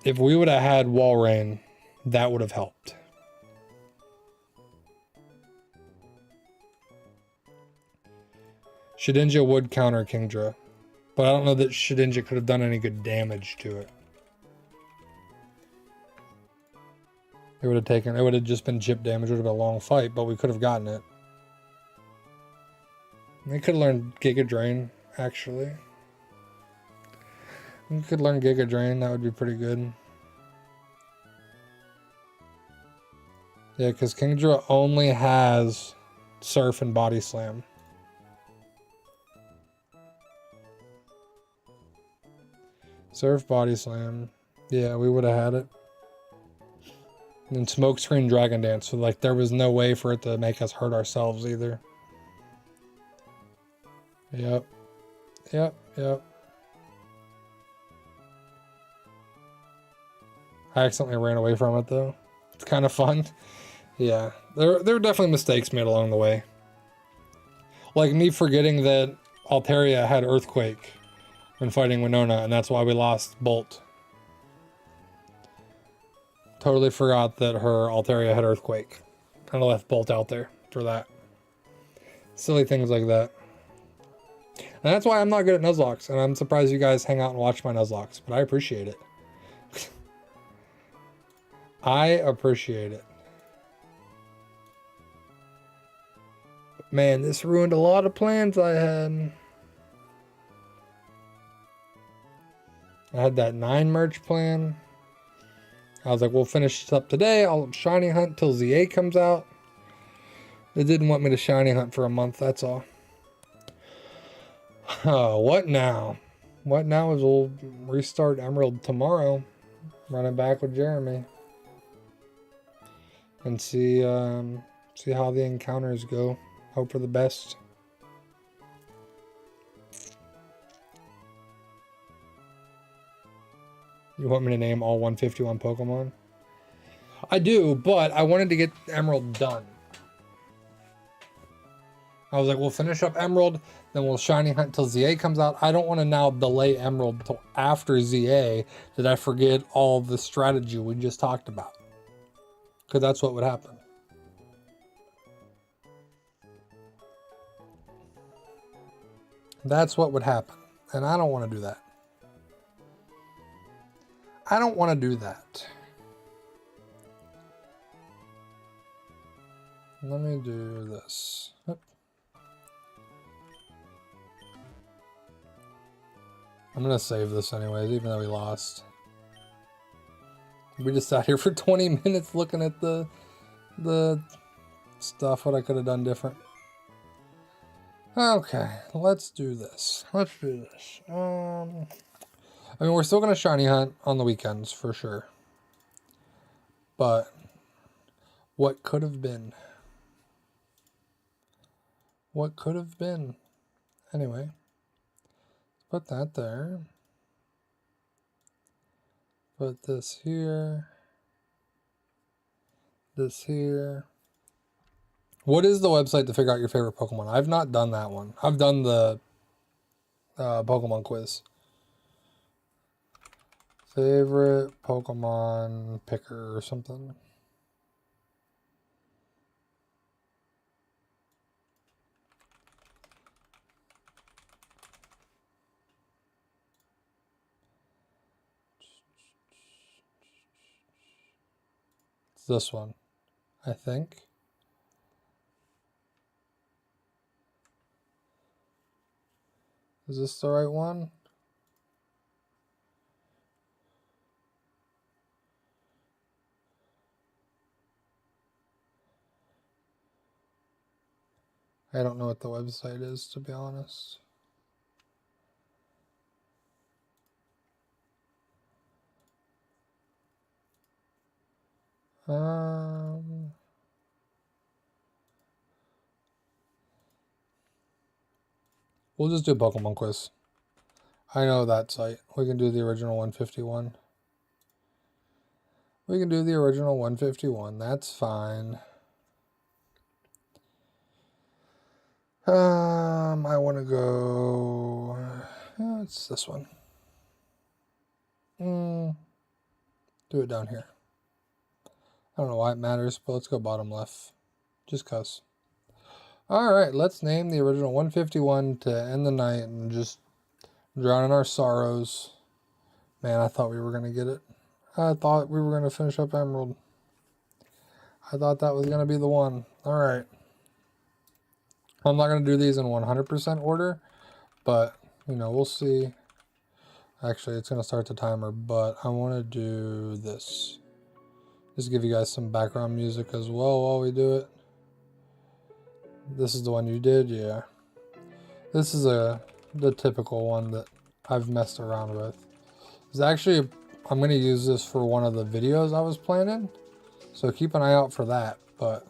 Speaker 1: If we would have had Walrein, that would have helped. Shedinja would counter Kingdra, but I don't know that Shedinja could have done any good damage to it. It would have just been chip damage. It would have been a long fight, but we could have gotten it. We could learn Giga Drain, actually. We could learn Giga Drain, that would be pretty good. Yeah, because Kingdra only has Surf and Body Slam. Surf, Body Slam. Yeah, we would have had it. And Smokescreen Dragon Dance, so like there was no way for it to make us hurt ourselves either. Yep. Yep, yep. I accidentally ran away from it though. It's kind of fun. Yeah, there were definitely mistakes made along the way. Like me forgetting that Altaria had Earthquake when fighting Winona, and that's why we lost Bolt. Totally forgot that her Altaria had Earthquake. Kind of left Bolt out there for that. Silly things like that. And that's why I'm not good at Nuzlocks, and I'm surprised you guys hang out and watch my Nuzlocks, but I appreciate it. I appreciate it. Man, this ruined a lot of plans I had. I had that 9 merch plan. I was like, we'll finish this up today. I'll shiny hunt till ZA comes out. They didn't want me to shiny hunt for a month, that's all. Oh, what now? What now is we'll restart Emerald tomorrow. Run it back with Jeremy. And see how the encounters go. Hope for the best. You want me to name all 151 Pokemon? I do, but I wanted to get Emerald done. I was like, we'll finish up Emerald, then we'll shiny hunt till ZA comes out. I don't want to now delay Emerald till after ZA that I forget all the strategy we just talked about. Because that's what would happen. That's what would happen. And I don't want to do that. I don't want to do that. Let me do this. Oop. I'm going to save this anyways, even though we lost. We just sat here for 20 minutes looking at the stuff, what I could have done different. Okay, let's do this. Let's do this. I mean, we're still going to shiny hunt on the weekends, for sure. But what could have been? What could have been? Anyway, put that there. Put this here. This here. What is the website to figure out your favorite Pokemon? I've not done that one. I've done the Pokemon quiz. Favorite Pokemon picker or something. this one, I think. Is this the right one? I don't know what the website is, to be honest. We'll just do Pokemon Quiz. I know that site. We can do the original 151. We can do the original 151. That's fine. I want to go... it's this one. Do it down here. I don't know why it matters, but let's go bottom left. Just cuz. Alright, let's name the original 151 to end the night and just drown in our sorrows. Man, I thought we were going to get it. I thought we were going to finish up Emerald. I thought that was going to be the one. Alright. I'm not going to do these in 100% order, but, you know, we'll see. Actually, it's going to start the timer, but I want to do this. Just give you guys some background music as well while we do it. This is the one you did, yeah. This is the typical one that I've messed around with. It's actually, I'm going to use this for one of the videos I was planning, so keep an eye out for that. But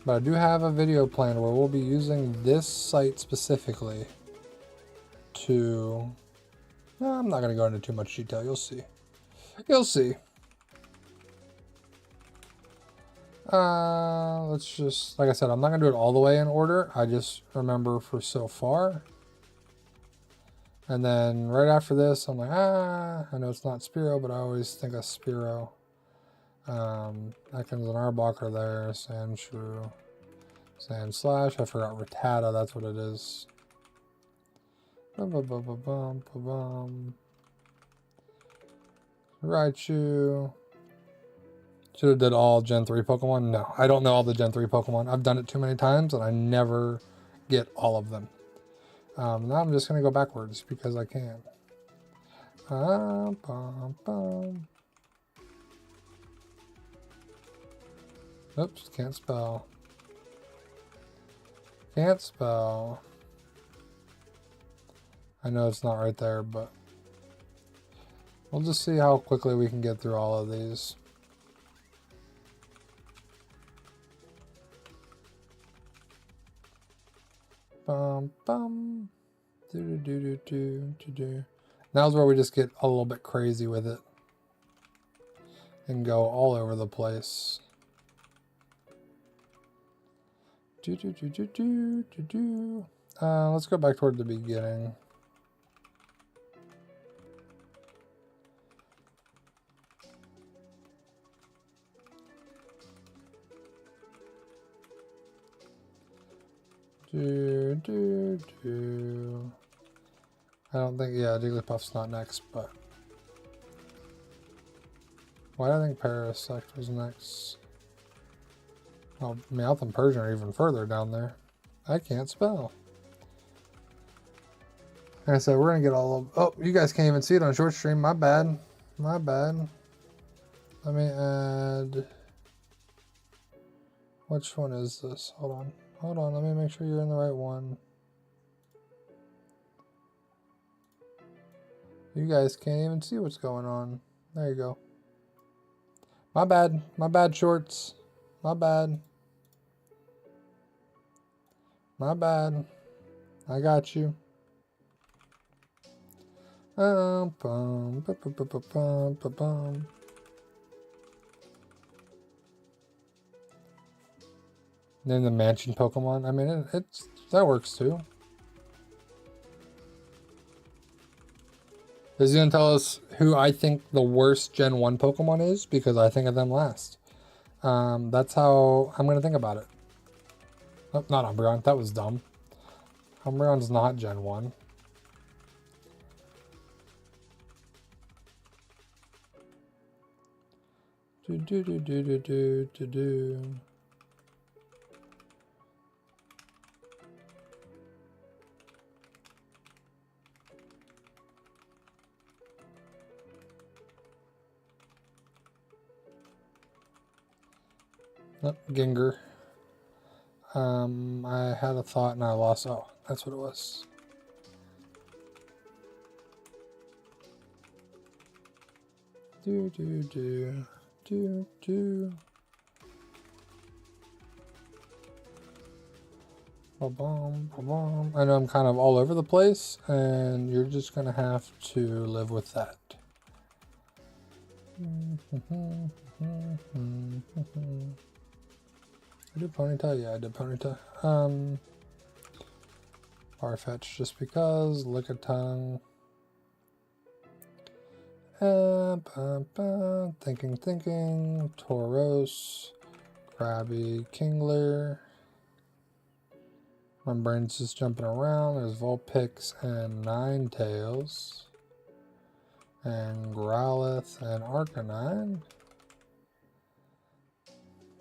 Speaker 1: I do have a video planned where we'll be using this site specifically to... I'm not going to go into too much detail. You'll see. You'll see. Let's just... Like I said, I'm not going to do it all the way in order. I just remember for so far. And then right after this, I'm like, I know it's not Spearow, but I always think of Spearow. Ekans and Arbok are there. Sandshrew. Sandslash. I forgot Rattata. That's what it is. Raichu. Should have did all Gen 3 Pokemon. No, I don't know all the Gen 3 Pokemon. I've done it too many times and I never get all of them. Now I'm just going to go backwards because I can. Oops, can't spell. Can't spell. I know it's not right there, but we'll just see how quickly we can get through all of these. Bum bum. Do do do do do do. Now's where we just get a little bit crazy with it and go all over the place. Do do do do do do do. Let's go back toward the beginning. Do, do, do. I don't think, yeah, Jigglypuff's not next, but... Why do I think Parasect was next? Well, Meowth and Persian are even further down there. I can't spell. Like I said, we're gonna get all of... Oh, you guys can't even see it on short stream. My bad. My bad. Let me add... Which one is this? Hold on. Hold on, let me make sure you're in the right one. You guys can't even see what's going on. There you go. My bad. My bad, shorts. My bad. My bad. I got you. Bum, bum, bum, bum, bum, bum, bum. Name the mansion Pokemon. I mean, it's that works too. Is he gonna tell us who I think the worst Gen 1 Pokemon is? Because I think of them last. That's how I'm gonna think about it. Oh, not Umbreon. That was dumb. Umbreon's not Gen 1. Oh, Ginger. I had a thought and I lost. Oh, that's what it was. Ba-bum. I know I'm kind of all over the place, and you're just gonna have to live with that. I did Ponyta? Yeah, I did Ponyta. Farfetch just because. Lickitung. Thinking. Tauros. Krabby. Kingler. My brain's just jumping around. There's Vulpix and Ninetales. And Growlithe and Arcanine.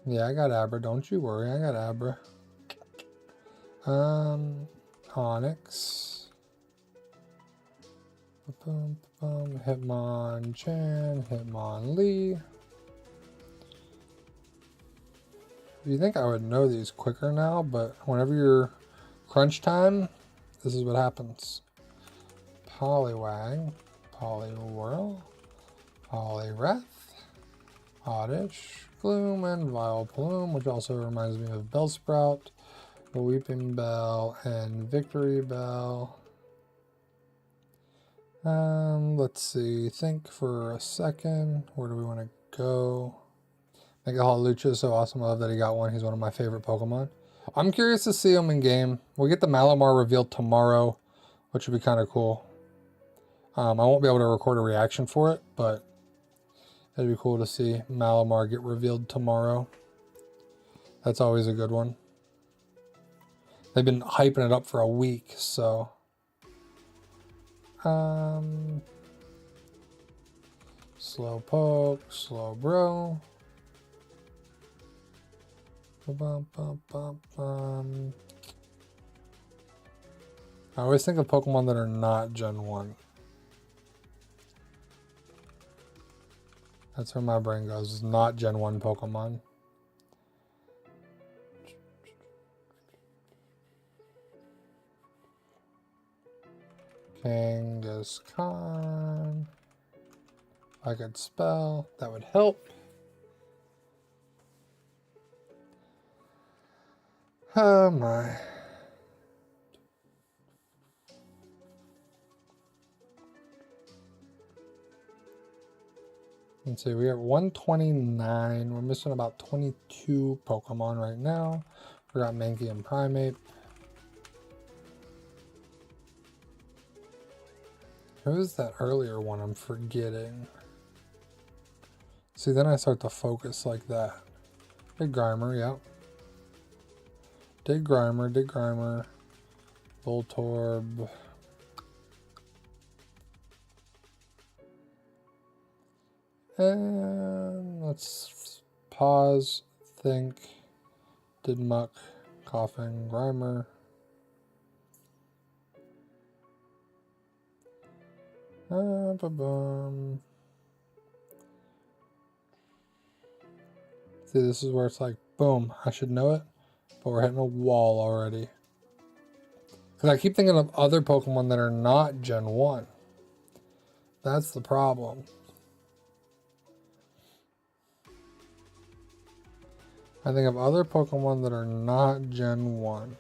Speaker 1: Yeah, I got Abra. Don't you worry. I got Abra. Onyx. Hitmonchan. Hitmonlee. You think I would know these quicker now, but whenever you're crunch time, this is what happens. Poliwag. Poliwhirl. Poliwrath. Oddish. Gloom and Vileplume, which also reminds me of Bellsprout, Weeping Bell, and Victory Bell. Let's see. Think for a second. Where do we want to go? Mega Hawlucha is so awesome. I love that he got one. He's one of my favorite Pokemon. I'm curious to see him in game. We'll get the Malamar revealed tomorrow, which would be kind of cool. I won't be able to record a reaction for it, but it'd be cool to see Malamar get revealed tomorrow. That's always a good one. They've been hyping it up for a week, so. Slowpoke, Slowbro. I always think of Pokemon that are not Gen 1. That's where my brain goes, is not Gen 1 Pokemon. Kangaskhan. If I could spell, that would help. Oh my. Let's see, we are 129. We're missing about 22 Pokemon right now. We got Mankey and Primeape. Who is that earlier one I'm forgetting? See, then I start to focus like that. Dig Grimer, yep. Dig Grimer. Voltorb. And let's pause, think. Did Muck, Coughing, Grimer. See, this is where it's like, boom, I should know it, but we're hitting a wall already. Because I keep thinking of other Pokemon that are not Gen 1. That's the problem. I think of other Pokemon that are not Gen 1.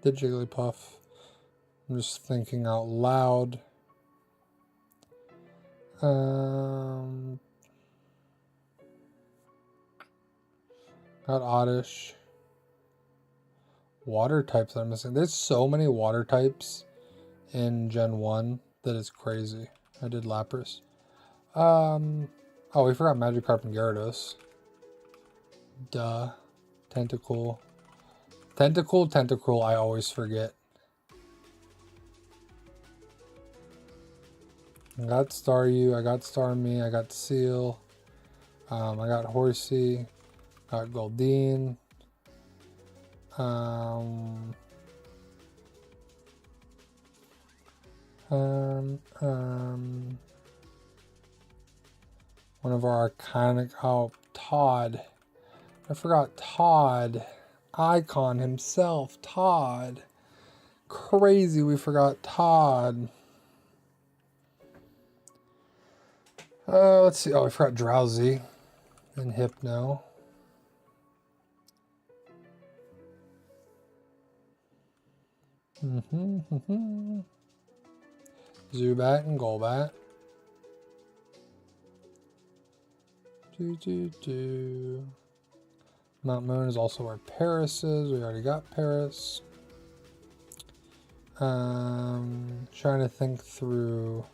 Speaker 1: The Jigglypuff. I'm just thinking out loud. Got Oddish. Water types that I'm missing. There's so many water types in Gen 1 that is crazy. I did Lapras. Oh, we forgot Magikarp and Gyarados. Duh. Tentacool. Tentacruel, I always forget. I got Staryu, I got Starmie, I got Seal. I got Horsey. Got Goldeen. One of our iconic, oh, Todd. I forgot Todd. Icon himself, Todd. Crazy we forgot Todd. Let's see. Oh, I forgot Drowsy and Hypno. Zubat and Golbat. Mount Moon is also where Paris is. We already got Paris. Trying to think through.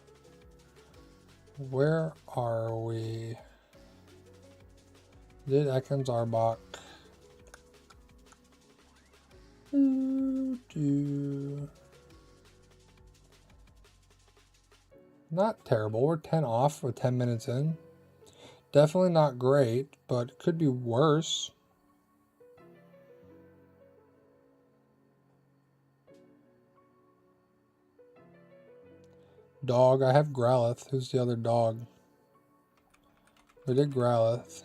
Speaker 1: Where are we? Did Ekans Arbok? Not terrible. We're 10 off with 10 minutes in. Definitely not great, but could be worse. Dog. I have Growlithe. Who's the other dog? We did Growlithe.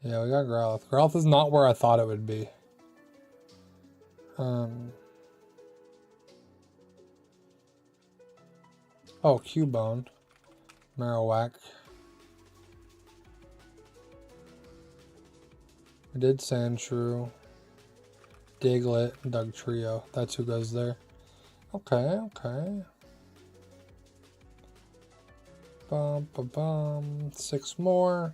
Speaker 1: Yeah, we got Growlithe. Growlithe is not where I thought it would be. Oh, Cubone. Marowak. I did Sandshrew. Diglett, Dugtrio. That's who goes there. Okay, okay. Bum. 6 more.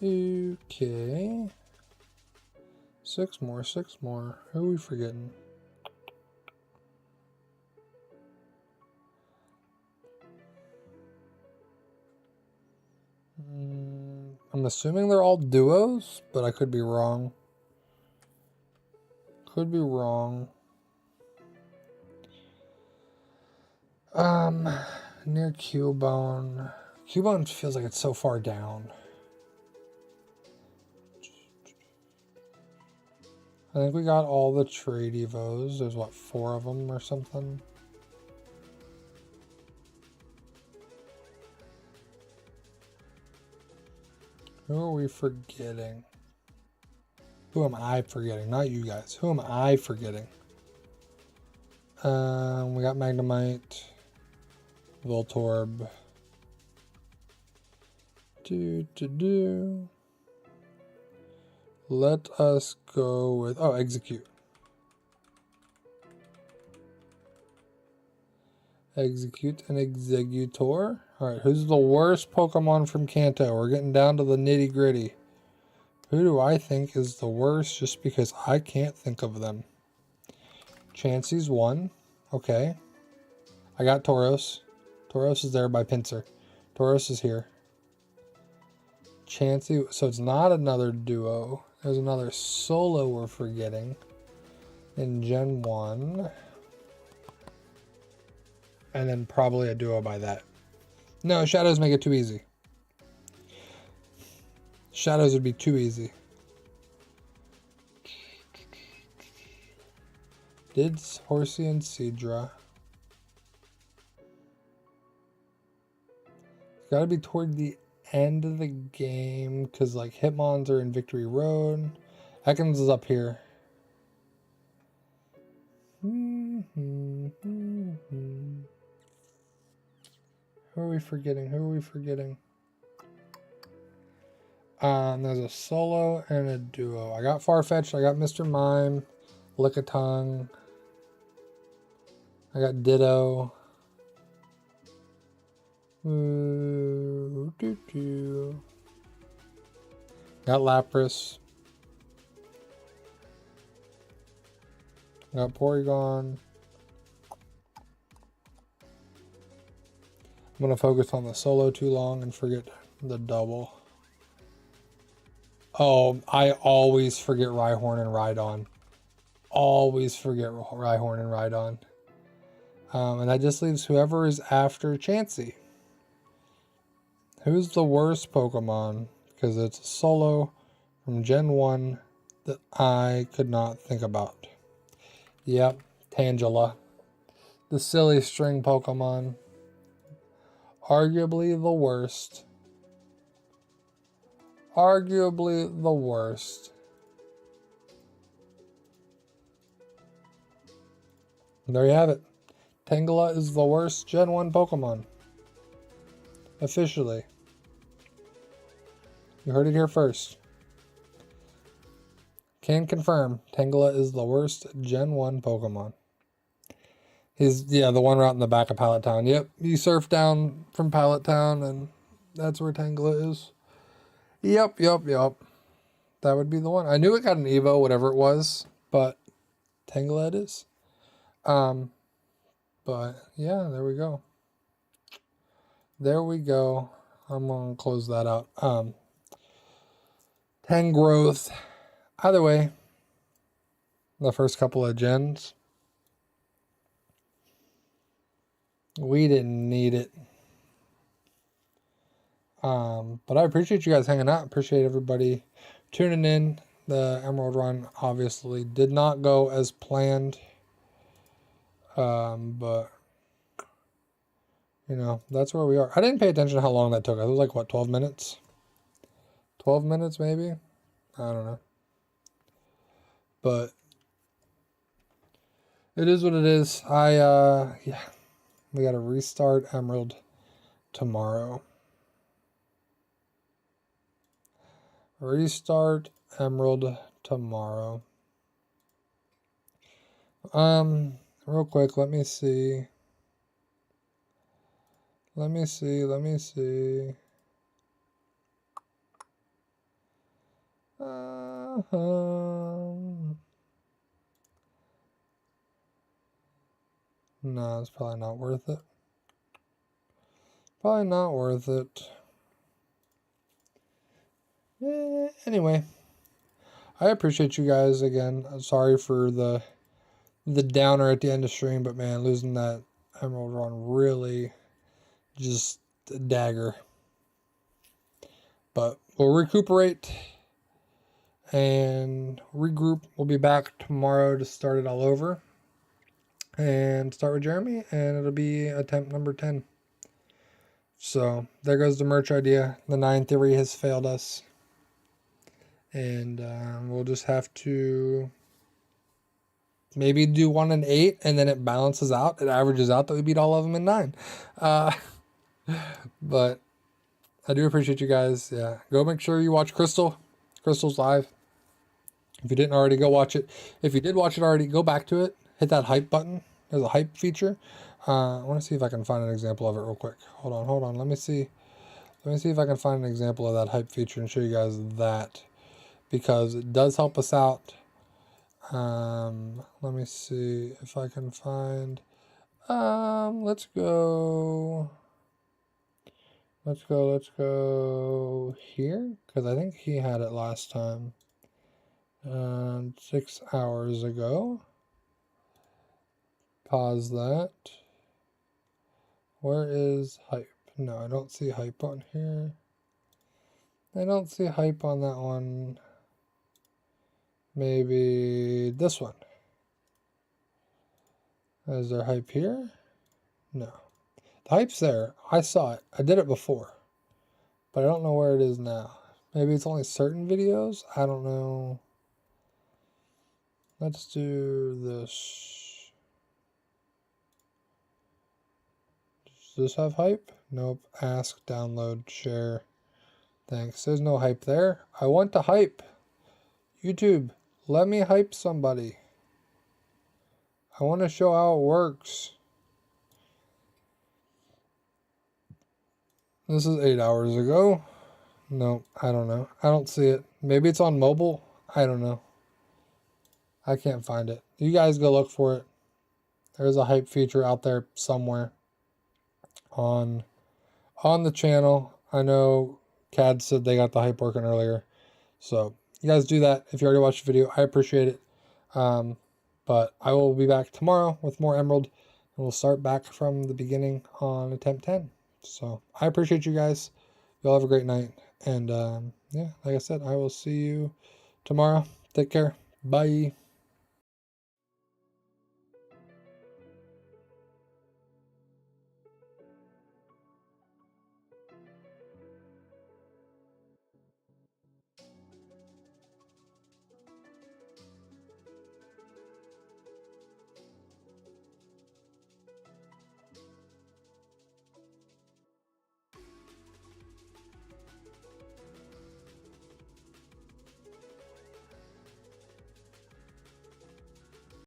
Speaker 1: Okay. 6 more. Who are we forgetting? I'm assuming they're all duos, but I could be wrong. Could be wrong. Near Cubone. Cubone feels like it's so far down. I think we got all the trade evos. There's what, 4 of them or something? Who are we forgetting? Who am I forgetting? Not you guys. Who am I forgetting? We got Magnemite. Voltorb. Let us go with... Oh, Execute. Execute and Executor. Alright, who's the worst Pokemon from Kanto? We're getting down to the nitty gritty. Who do I think is the worst just because I can't think of them? Chansey's 1. Okay. I got Tauros. Tauros is there by Pinsir. Tauros is here. Chansey. So it's not another duo. There's another solo we're forgetting. In Gen 1. And then probably a duo by that. No, Shadows make it too easy. Shadows would be too easy. Did Horsey and Seadra. It's gotta be toward the end of the game, because like Hitmons are in Victory Road. Ekans is up here. Who are we forgetting? Who are we forgetting? There's a solo and a duo. I got Farfetch'd, I got Mr. Mime, Lickitung. I got Ditto. Got Lapras. Got Porygon. I'm going to focus on the solo too long and forget the double. Oh, I always forget Rhyhorn and Rhydon. Always forget Rhyhorn and Rhydon. And that just leaves whoever is after Chansey. Who's the worst Pokemon? Because it's a solo from Gen 1 that I could not think about. Yep, Tangela. The silly string Pokemon. Arguably the worst. Arguably the worst. And there you have it. Tangela is the worst Gen 1 Pokemon. Officially. You heard it here first. Can confirm, Tangela is the worst Gen 1 Pokemon. He's, yeah, the one right in the back of Pallet Town. Yep, you surf down from Pallet Town and that's where Tangela is. Yep. That would be the one. I knew it got an Evo, whatever it was, but Tangela it is. But yeah, there we go. There we go. I'm gonna close that out. Tangrowth. Either way, the first couple of gens, we didn't need it. But I appreciate you guys hanging out. Appreciate everybody tuning in. The Emerald Run obviously did not go as planned. But you know, that's where we are. I didn't pay attention to how long that took. It was like, what, 12 minutes? 12 minutes maybe? I don't know. But it is what it is. Yeah, we got to restart Emerald tomorrow. Restart Emerald tomorrow. Real quick, let me see. Let me see. No, it's probably not worth it. Probably not worth it. Anyway, I appreciate you guys again. I'm sorry for the downer at the end of stream, but man, losing that Emerald Run really just a dagger. But we'll recuperate and regroup. We'll be back tomorrow to start it all over and start with Jeremy, and it'll be attempt number 10. So there goes the merch idea. The 9 theory has failed us, and we'll just have to maybe do 1 and 8, and then it balances out. It averages out that we beat all of them in 9. But I do appreciate you guys. Yeah, go make sure you watch Crystal. Crystal's live. If you didn't already, go watch it. If you did watch it already, go back to it. Hit that hype button. There's a hype feature. I want to see if I can find an example of it real quick. Hold on. Let me see if I can find an example of that hype feature and show you guys that, because it does help us out. Let me see if I can find. Let's go here, because I think he had it last time. 6 hours ago. Pause that. Where is hype? No, I don't see hype on here. I don't see hype on that one. Maybe this one. Is there hype here? No. The hype's there. I saw it. I did it before. But I don't know where it is now. Maybe it's only certain videos? I don't know. Let's do this. Does this have hype? Nope. Ask, download, share. Thanks. There's no hype there. I want to hype. YouTube, let me hype somebody. I want to show how it works. This is 8 hours ago. Nope, I don't know. I don't see it. Maybe it's on mobile. I don't know. I can't find it. You guys go look for it. There's a hype feature out there somewhere on on the channel. I know CAD said they got the hype working earlier. So you guys do that. If you already watched the video, I appreciate it. But I will be back tomorrow with more Emerald. And we'll start back from the beginning on attempt 10. So I appreciate you guys. Y'all have a great night. And yeah, like I said, I will see you tomorrow. Take care. Bye.